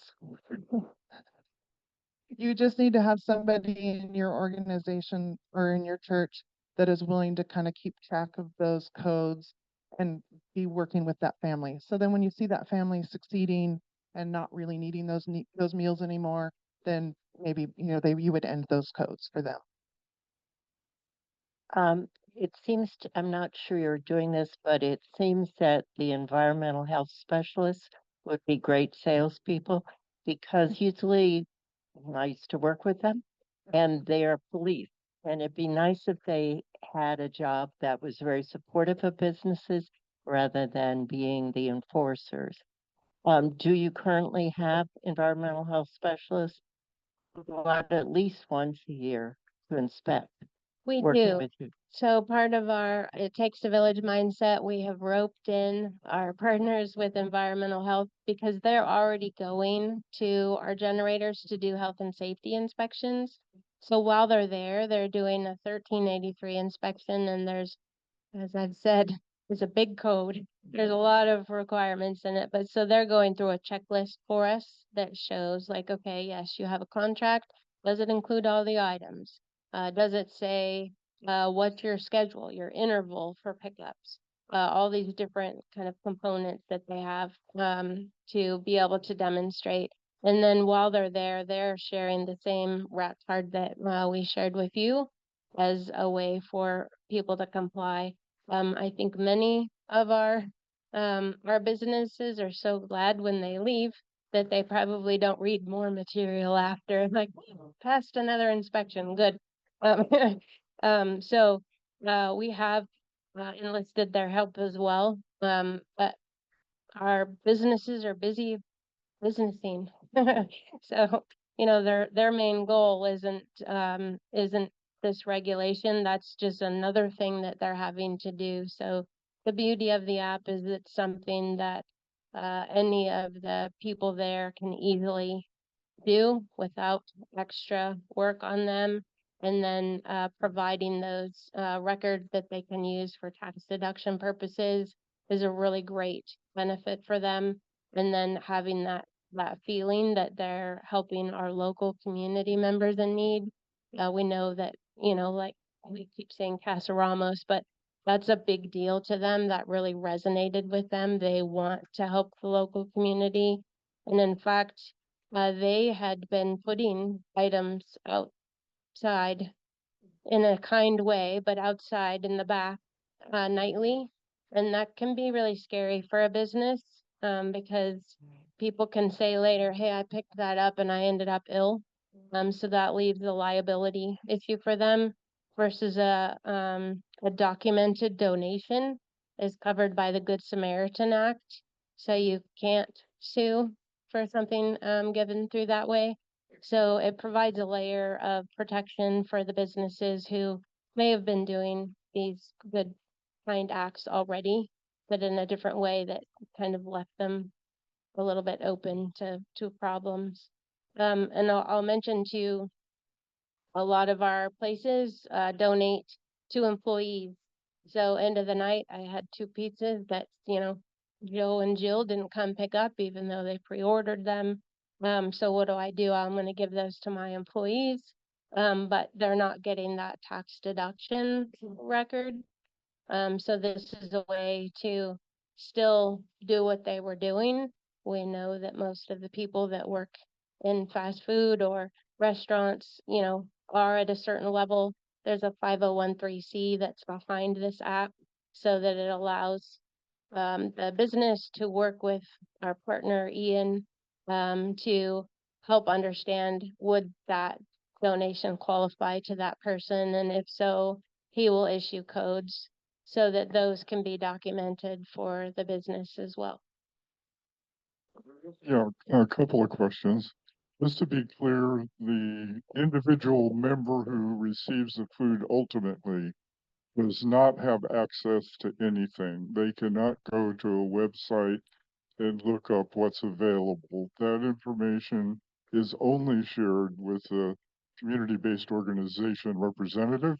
S2: You just need to have somebody in your organization or in your church that is willing to kind of keep track of those codes and be working with that family. So then when you see that family succeeding and not really needing those meals anymore, then maybe, you would end those codes for them.
S7: It seems to, I'm not sure you're doing this, but it seems that the environmental health specialists would be great salespeople because usually I used to work with them and they are police. And it'd be nice if they had a job that was very supportive of businesses rather than being the enforcers. Do you currently have environmental health specialists who go out at least once a year to inspect?
S3: We
S7: Working
S3: do.
S7: with you?
S3: So part of our It Takes a Village mindset, we have roped in our partners with environmental health because they're already going to our generators to do health and safety inspections. So while they're there, they're doing a 1383 inspection, and there's, as I've said, it's a big code. There's a lot of requirements in it, but so they're going through a checklist for us that shows like, okay, yes, you have a contract. Does it include all the items? Does it say what's your schedule, your interval for pickups? All these different kind of components that they have to be able to demonstrate. And then while they're there, they're sharing the same rat card that we shared with you as a way for people to comply. I think many of our businesses are so glad when they leave that they probably don't read more material after, like, passed another inspection, good. So we have enlisted their help as well. But our businesses are busy businessing. So, their main goal isn't this regulation. That's just another thing that they're having to do. So the beauty of the app is it's something that any of the people there can easily do without extra work on them. And then providing those records that they can use for tax deduction purposes is a really great benefit for them. And then having that feeling that they're helping our local community members in need. We know that, like we keep saying Casa Ramos, but that's a big deal to them. That really resonated with them. They want to help the local community. And in fact, they had been putting items outside in a kind way, but outside in the back nightly. And that can be really scary for a business because people can say later, hey, I picked that up and I ended up ill. So that leaves a liability issue for them versus a documented donation is covered by the Good Samaritan Act. So you can't sue for something given through that way. So it provides a layer of protection for the businesses who may have been doing these good, kind acts already, but in a different way that kind of left them a little bit open to problems. And I'll mention too, a lot of our places donate to employees. So end of the night, I had 2 pizzas that, Joe and Jill didn't come pick up even though they pre-ordered them. So what do? I'm going to give those to my employees, but they're not getting that tax deduction record. So this is a way to still do what they were doing. We know that most of the people that work in fast food or restaurants, are at a certain level. There's a 501(c) that's behind this app so that it allows the business to work with our partner, Ian, to help understand would that donation qualify to that person, and if so, he will issue codes so that those can be documented for the business as well.
S12: Yeah, a couple of questions. Just to be clear, the individual member who receives the food ultimately does not have access to anything. They cannot go to a website and look up what's available. That information is only shared with a community-based organization representative,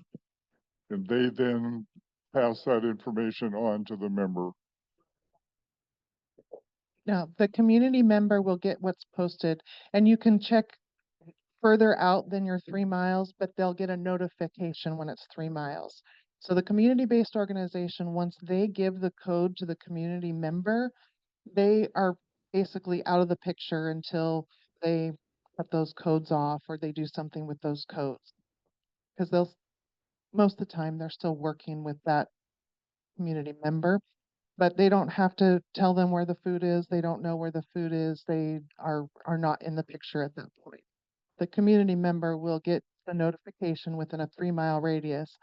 S12: and they then pass that information on to the member.
S2: Now, the community member will get what's posted, and you can check further out than your 3 miles, but they'll get a notification when it's 3 miles. So the community-based organization, once they give the code to the community member, they are basically out of the picture until they cut those codes off or they do something with those codes. Because most of the time, they're still working with that community member, but they don't have to tell them where the food is. They don't know where the food is. They are not in the picture at that point. The community member will get the notification within a 3 mile radius,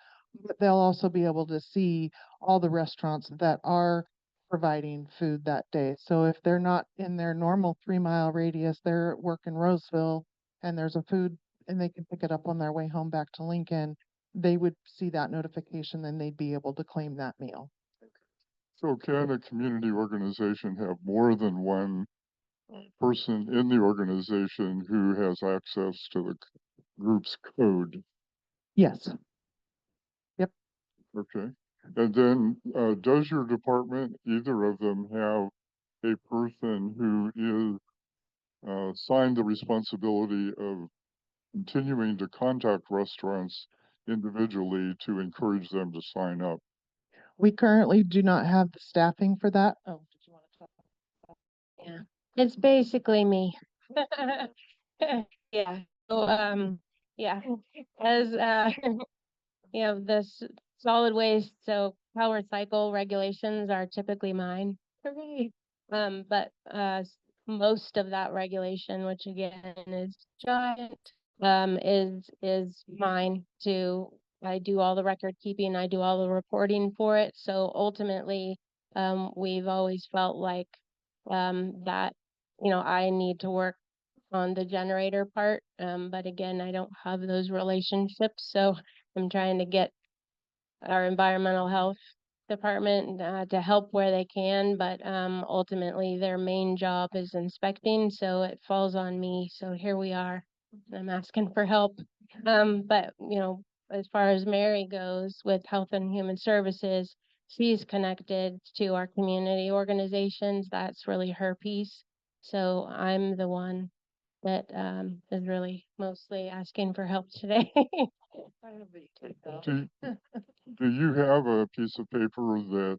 S2: but they'll also be able to see all the restaurants that are providing food that day. So if they're not in their normal 3 mile radius, they're at work in Roseville and there's a food and they can pick it up on their way home back to Lincoln, they would see that notification and they'd be able to claim that meal.
S12: So can a community organization have more than one person in the organization who has access to the group's code?
S2: Yes.
S12: Okay. And then, does your department, either of them, have a person who is assigned the responsibility of continuing to contact restaurants individually to encourage them to sign up?
S2: We currently do not have the staffing for that. Oh, did you want to talk?
S3: Yeah, it's basically me. Yeah, so, yeah, as, you know, solid waste, so how recycle regulations are typically mine. Hooray. But, most of that regulation, which again is giant, is mine I do all the record keeping, I do all the reporting for it, so ultimately, we've always felt like, that, I need to work on the generator part, but again, I don't have those relationships, so I'm trying to get our environmental health department to help where they can, but ultimately their main job is inspecting, so it falls on me. So here we are. I'm asking for help. But as far as Mary goes with Health and Human Services, she's connected to our community organizations. That's really her piece. So I'm the one that is really mostly asking for help today.
S12: Do you have a piece of paper that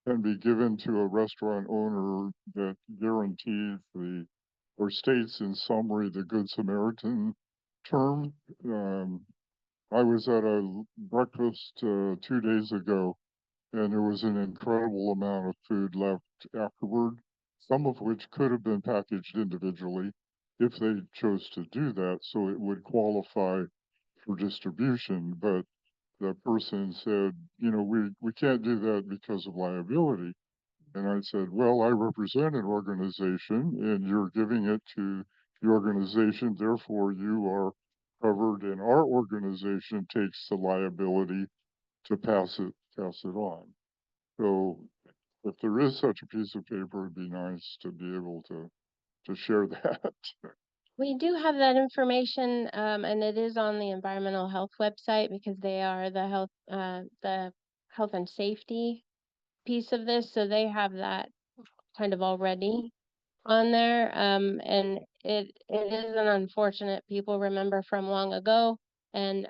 S12: can be given to a restaurant owner that guarantees or states in summary the Good Samaritan term? I was at a breakfast 2 days ago, and there was an incredible amount of food left afterward, some of which could have been packaged individually if they chose to do that, so it would qualify for distribution. But the person said, we can't do that because of liability. And I said, well, I represent an organization and you're giving it to the organization, therefore you are covered, and our organization takes the liability to pass it on. So if there is such a piece of paper, it'd be nice to be able to share that.
S3: We do have that information, and it is on the environmental health website because they are the health and safety piece of this, so they have that kind of already on there. And it is an unfortunate, people remember from long ago, and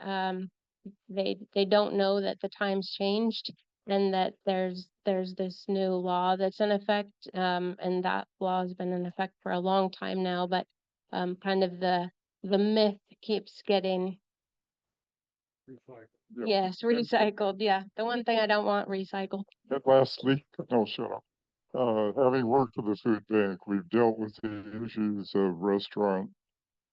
S3: they don't know that the times changed and that there's this new law that's in effect, and that law has been in effect for a long time now, but kind of the myth keeps getting
S12: Yeah.
S3: yes, recycled. Yeah, the one thing I don't want recycled.
S12: And lastly, no, shut up. Having worked for the food bank, we've dealt with the issues of restaurant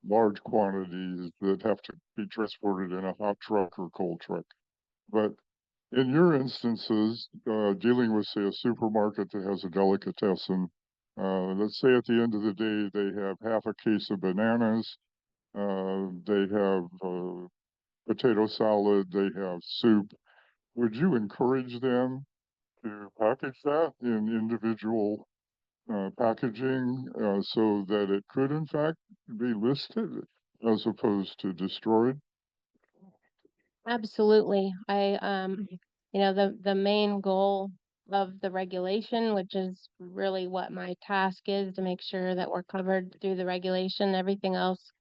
S12: large quantities that have to be transported in a hot truck or cold truck. But in your instances, dealing with, say, a supermarket that has a delicatessen, let's say at the end of the day, they have half a case of bananas, they have potato salad, they have soup. Would you encourage them to package that in individual packaging so that it could in fact be listed as opposed to destroyed?
S3: Absolutely. The main goal of the regulation, which is really what my task is, to make sure that we're covered through the regulation. Everything else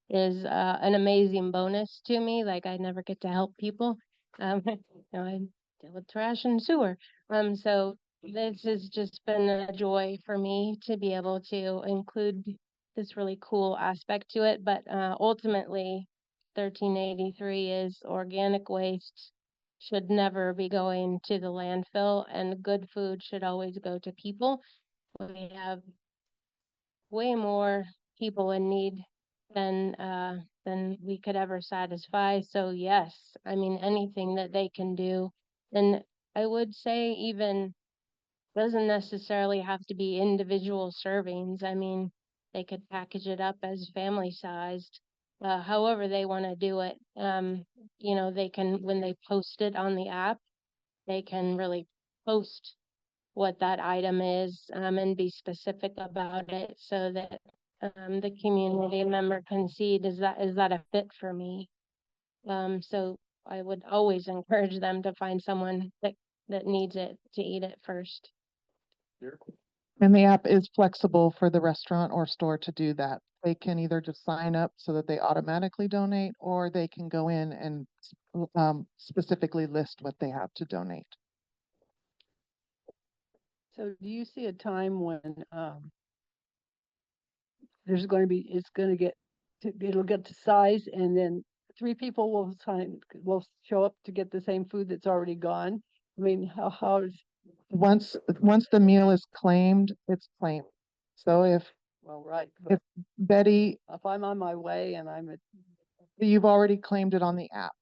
S3: is an amazing bonus to me. Like, I never get to help people. I deal with trash and sewer. So this has just been a joy for me to be able to include this really cool aspect to it. But ultimately, 1383 is organic waste should never be going to the landfill, and good food should always go to people. We have way more people in need than we could ever satisfy. So yes, I mean, anything that they can do. And I would say even doesn't necessarily have to be individual servings. I mean, they could package it up as family sized, however they want to do it. They can, when they post it on the app, they can really post what that item is, and be specific about it so that the community member can see, is that a fit for me? So I would always encourage them to find someone that needs it to eat it first.
S2: And the app is flexible for the restaurant or store to do that. They can either just sign up so that they automatically donate, or they can go in and specifically list what they have to donate.
S8: So do you see a time when, it'll get to size and then three people will show up to get the same food that's already gone? I mean, how is,
S2: Once the meal is claimed, it's claimed. So
S8: well, right,
S2: if Betty,
S8: if I'm on my way and
S2: you've already claimed it on the app.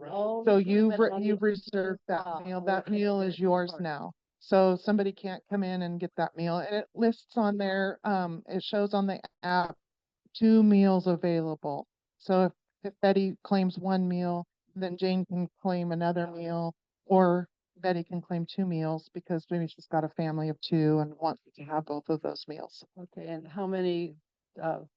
S8: oh,
S2: So
S8: you claim it on
S2: you've
S8: the-
S2: reserved that meal. That meal is yours now. So somebody can't come in and get that meal. And it lists on there, it shows on the app 2 meals available. So if Betty claims 1 meal, then Jane can claim another meal, or Betty can claim 2 meals because maybe she's got a family of 2 and wants to have both of those meals.
S8: Okay, and how many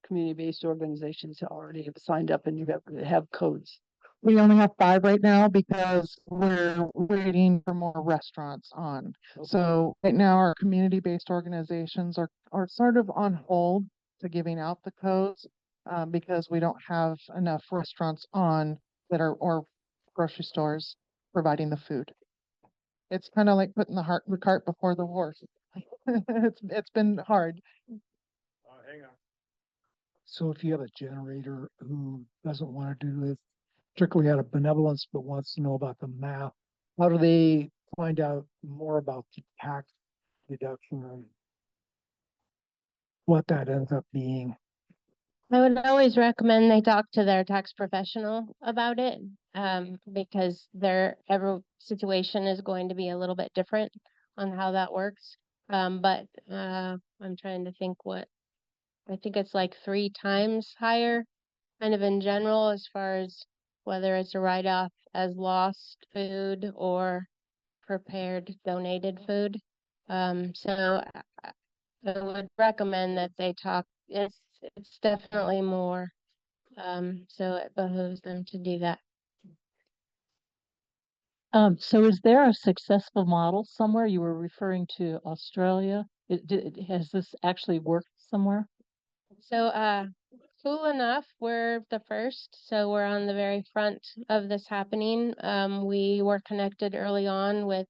S8: community-based organizations already have signed up and you have codes?
S2: We only have 5 right now because we're waiting for more restaurants on. So right now, our community-based organizations are sort of on hold to giving out the codes, because we don't have enough restaurants on that are, or grocery stores providing the food. It's kind of like putting the cart before the horse. It's been hard.
S13: So if you have a generator who doesn't want to do this strictly out of benevolence, but wants to know about the math, how do they find out more about the tax deduction and what that ends up being?
S3: I would always recommend they talk to their tax professional about it, because every situation is going to be a little bit different on how that works. But I'm trying to think I think it's like 3 times higher, kind of in general, as far as whether it's a write-off as lost food or prepared donated food. So I would recommend that they talk. It's definitely more. So it behooves them to do that.
S8: So is there a successful model somewhere? You were referring to Australia. Has this actually worked somewhere?
S3: So cool enough, we're the first. So we're on the very front of this happening. We were connected early on with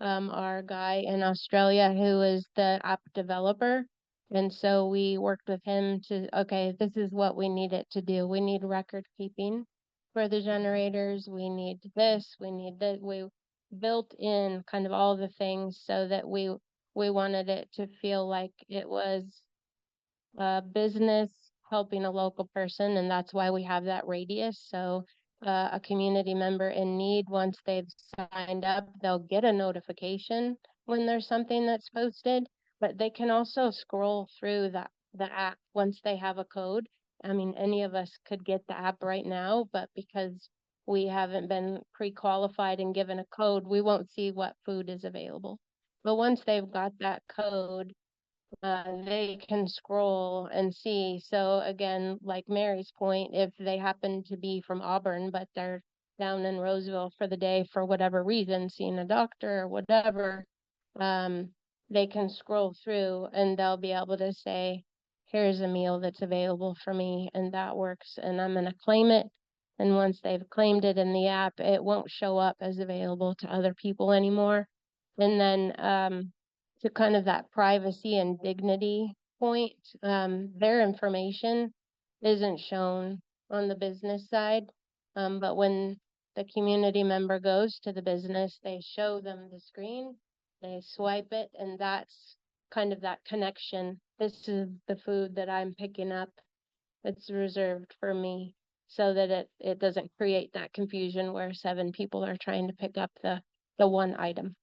S3: our guy in Australia who is the app developer. And so we worked with him okay, this is what we need it to do. We need record keeping for the generators. We need this, we need that. We built in kind of all the things so that we wanted it to feel like it was a business helping a local person. And that's why we have that radius. So a community member in need, once they've signed up, they'll get a notification when there's something that's posted, but they can also scroll through the app once they have a code. I mean, any of us could get the app right now, but because we haven't been pre-qualified and given a code, we won't see what food is available. But once they've got that code, they can scroll and see. So again, like Mary's point, if they happen to be from Auburn, but they're down in Roseville for the day for whatever reason, seeing a doctor or whatever, they can scroll through and they'll be able to say, here's a meal that's available for me, and that works, and I'm gonna claim it. And once they've claimed it in the app, it won't show up as available to other people anymore. And then, to kind of that privacy and dignity point, their information isn't shown on the business side. But when the community member goes to the business, they show them the screen, they swipe it, and that's kind of that connection. This is the food that I'm picking up. It's reserved for me, so that it doesn't create that confusion where 7 people are trying to pick up the one item.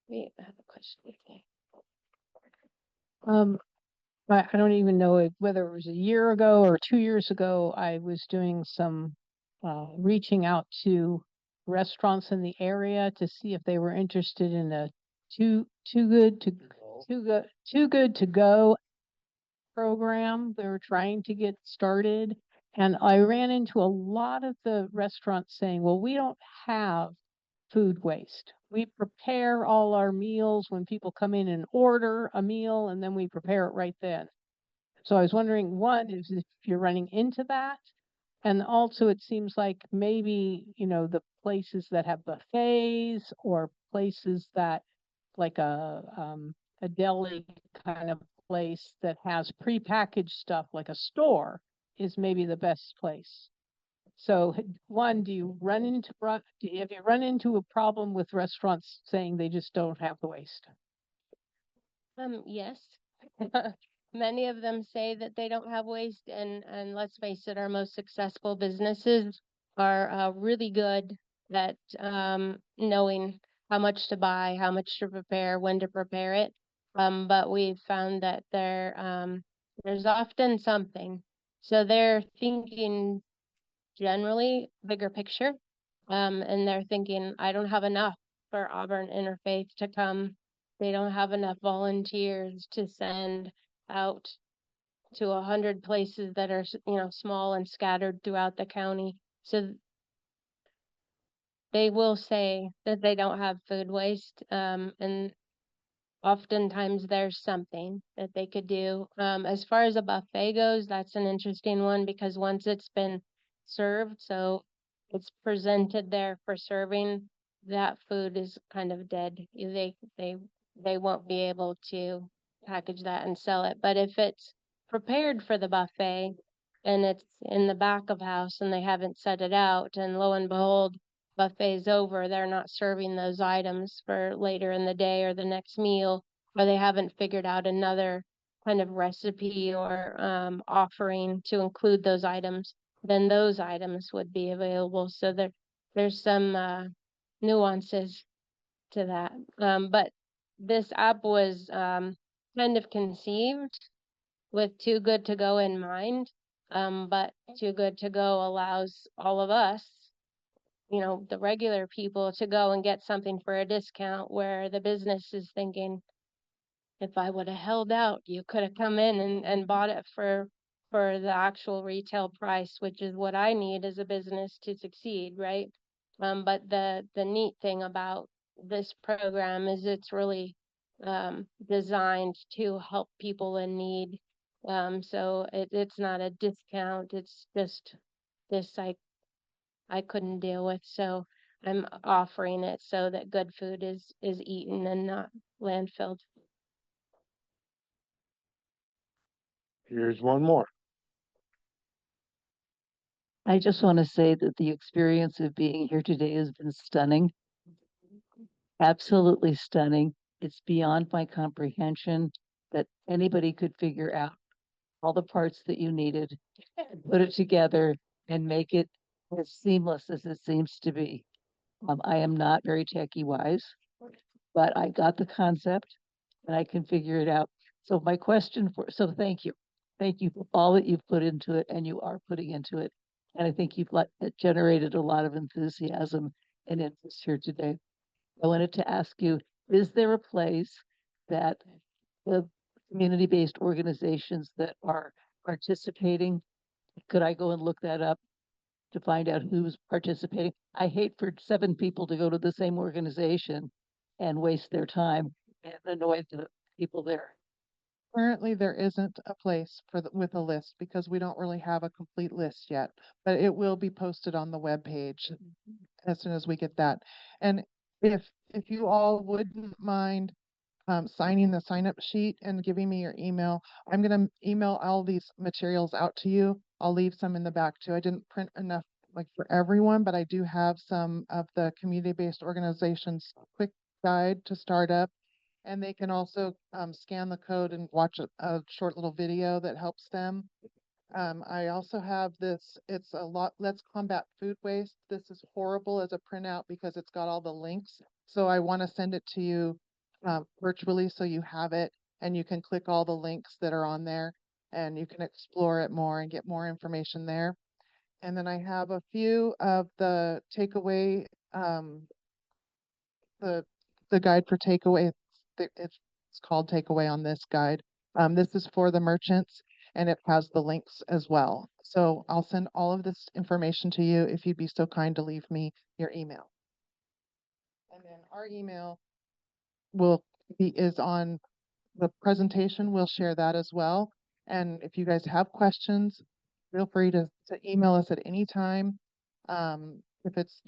S3: Wait, I have a question. Okay.
S6: I don't even know whether it was a year ago or 2 years ago, I was doing some reaching out to restaurants in the area to see if they were interested in a too good to go program. They were trying to get started. And I ran into a lot of the restaurants saying, well, we don't have food waste. We prepare all our meals when people come in and order a meal, and then we prepare it right then. So I was wondering, one, is if you're running into that, and also it seems like maybe, the places that have buffets or places that like a deli kind of place that has prepackaged stuff like a store is maybe the best place. So one, do you have you run into a problem with restaurants saying they just don't have the waste?
S3: Yes. Many of them say that they don't have waste, and let's face it, our most successful businesses are really good at knowing how much to buy, how much to prepare, when to prepare it. But we've found that there's often something. So they're thinking generally bigger picture, and they're thinking, I don't have enough for Auburn Interfaith to come. They don't have enough volunteers to send out to 100 places that are, small and scattered throughout the county. So they will say that they don't have food waste, and oftentimes there's something that they could do. As far as a buffet goes, that's an interesting one, because once it's been served, so it's presented there for serving, that food is kind of dead. They won't be able to package that and sell it. But if it's prepared for the buffet and it's in the back of house and they haven't set it out, and lo and behold, buffet's over, they're not serving those items for later in the day or the next meal, or they haven't figured out another kind of recipe or offering to include those items, then those items would be available. So there's some nuances to that. But this app was kind of conceived with Too Good to Go in mind. But Too Good to Go allows all of us, the regular people, to go and get something for a discount, where the business is thinking, if I would have held out, you could have come in and bought it for the actual retail price, which is what I need as a business to succeed, right? But the neat thing about this program is it's really designed to help people in need. So it's not a discount, it's just this I couldn't deal with, so I'm offering it so that good food is eaten and not landfilled.
S1: Here's one more.
S8: I just want to say that the experience of being here today has been stunning. Absolutely stunning. It's beyond my comprehension that anybody could figure out all the parts that you needed, put it together and make it as seamless as it seems to be. I am not very techie wise, but I got the concept and I can figure it out. So my question so thank you. Thank you for all that you've put into it and you are putting into it. And I think it generated a lot of enthusiasm and interest here today. I wanted to ask you, is there a place that the community-based organizations that are participating, could I go and look that up to find out who's participating? I hate for 7 people to go to the same organization and waste their time and annoy the people there.
S2: Currently, there isn't a place with a list because we don't really have a complete list yet, but it will be posted on the webpage as soon as we get that. And if you all wouldn't mind signing the sign up sheet and giving me your email, I'm gonna email all these materials out to you. I'll leave some in the back too. I didn't print enough like for everyone, but I do have some of the community-based organizations quick guide to start up. And they can also scan the code and watch a short little video that helps them. I also have this, it's a lot, Let's Combat Food Waste. This is horrible as a printout because it's got all the links. So I want to send it to you virtually so you have it and you can click all the links that are on there and you can explore it more and get more information there. And then I have a few of the takeaway, the guide for takeaway. It's called Takeaway on this guide. This is for the merchants and it has the links as well. So I'll send all of this information to you if you'd be so kind to leave me your email. And then our email is on the presentation. We'll share that as well. And if you guys have questions, feel free to email us at any time. If it's,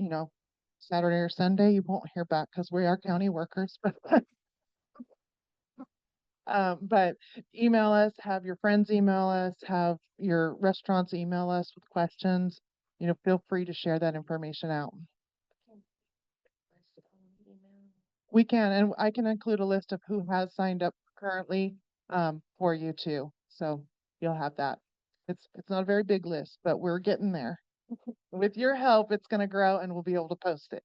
S2: Saturday or Sunday, you won't hear back because we are county workers. But email us, have your friends email us, have your restaurants email us with questions. Feel free to share that information out. We can, and I can include a list of who has signed up currently for you too. So you'll have that. It's not a very big list, but we're getting there. With your help, it's going to grow and we'll be able to post it.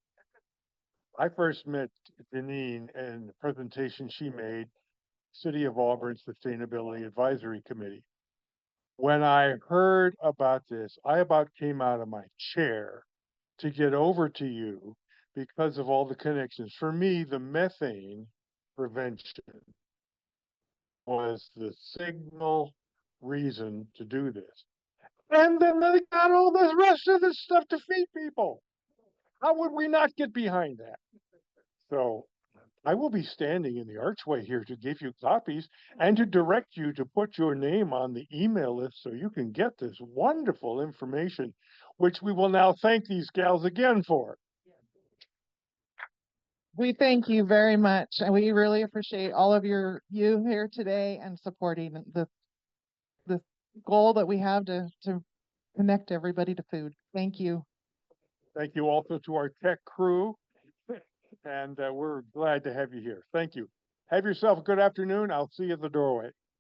S1: I first met Janine and the presentation she made, City of Auburn Sustainability Advisory Committee. When I heard about this, I about came out of my chair to get over to you because of all the connections. For me, the methane prevention was the signal reason to do this. And then they got all the rest of this stuff to feed people. How would we not get behind that? So I will be standing in the archway here to give you copies and to direct you to put your name on the email list so you can get this wonderful information, which we will now thank these gals again for.
S2: We thank you very much, and we really appreciate all of you here today and supporting the goal that we have to connect everybody to food. Thank you.
S1: Thank you also to our tech crew, and we're glad to have you here. Thank you. Have yourself a good afternoon. I'll see you at the doorway.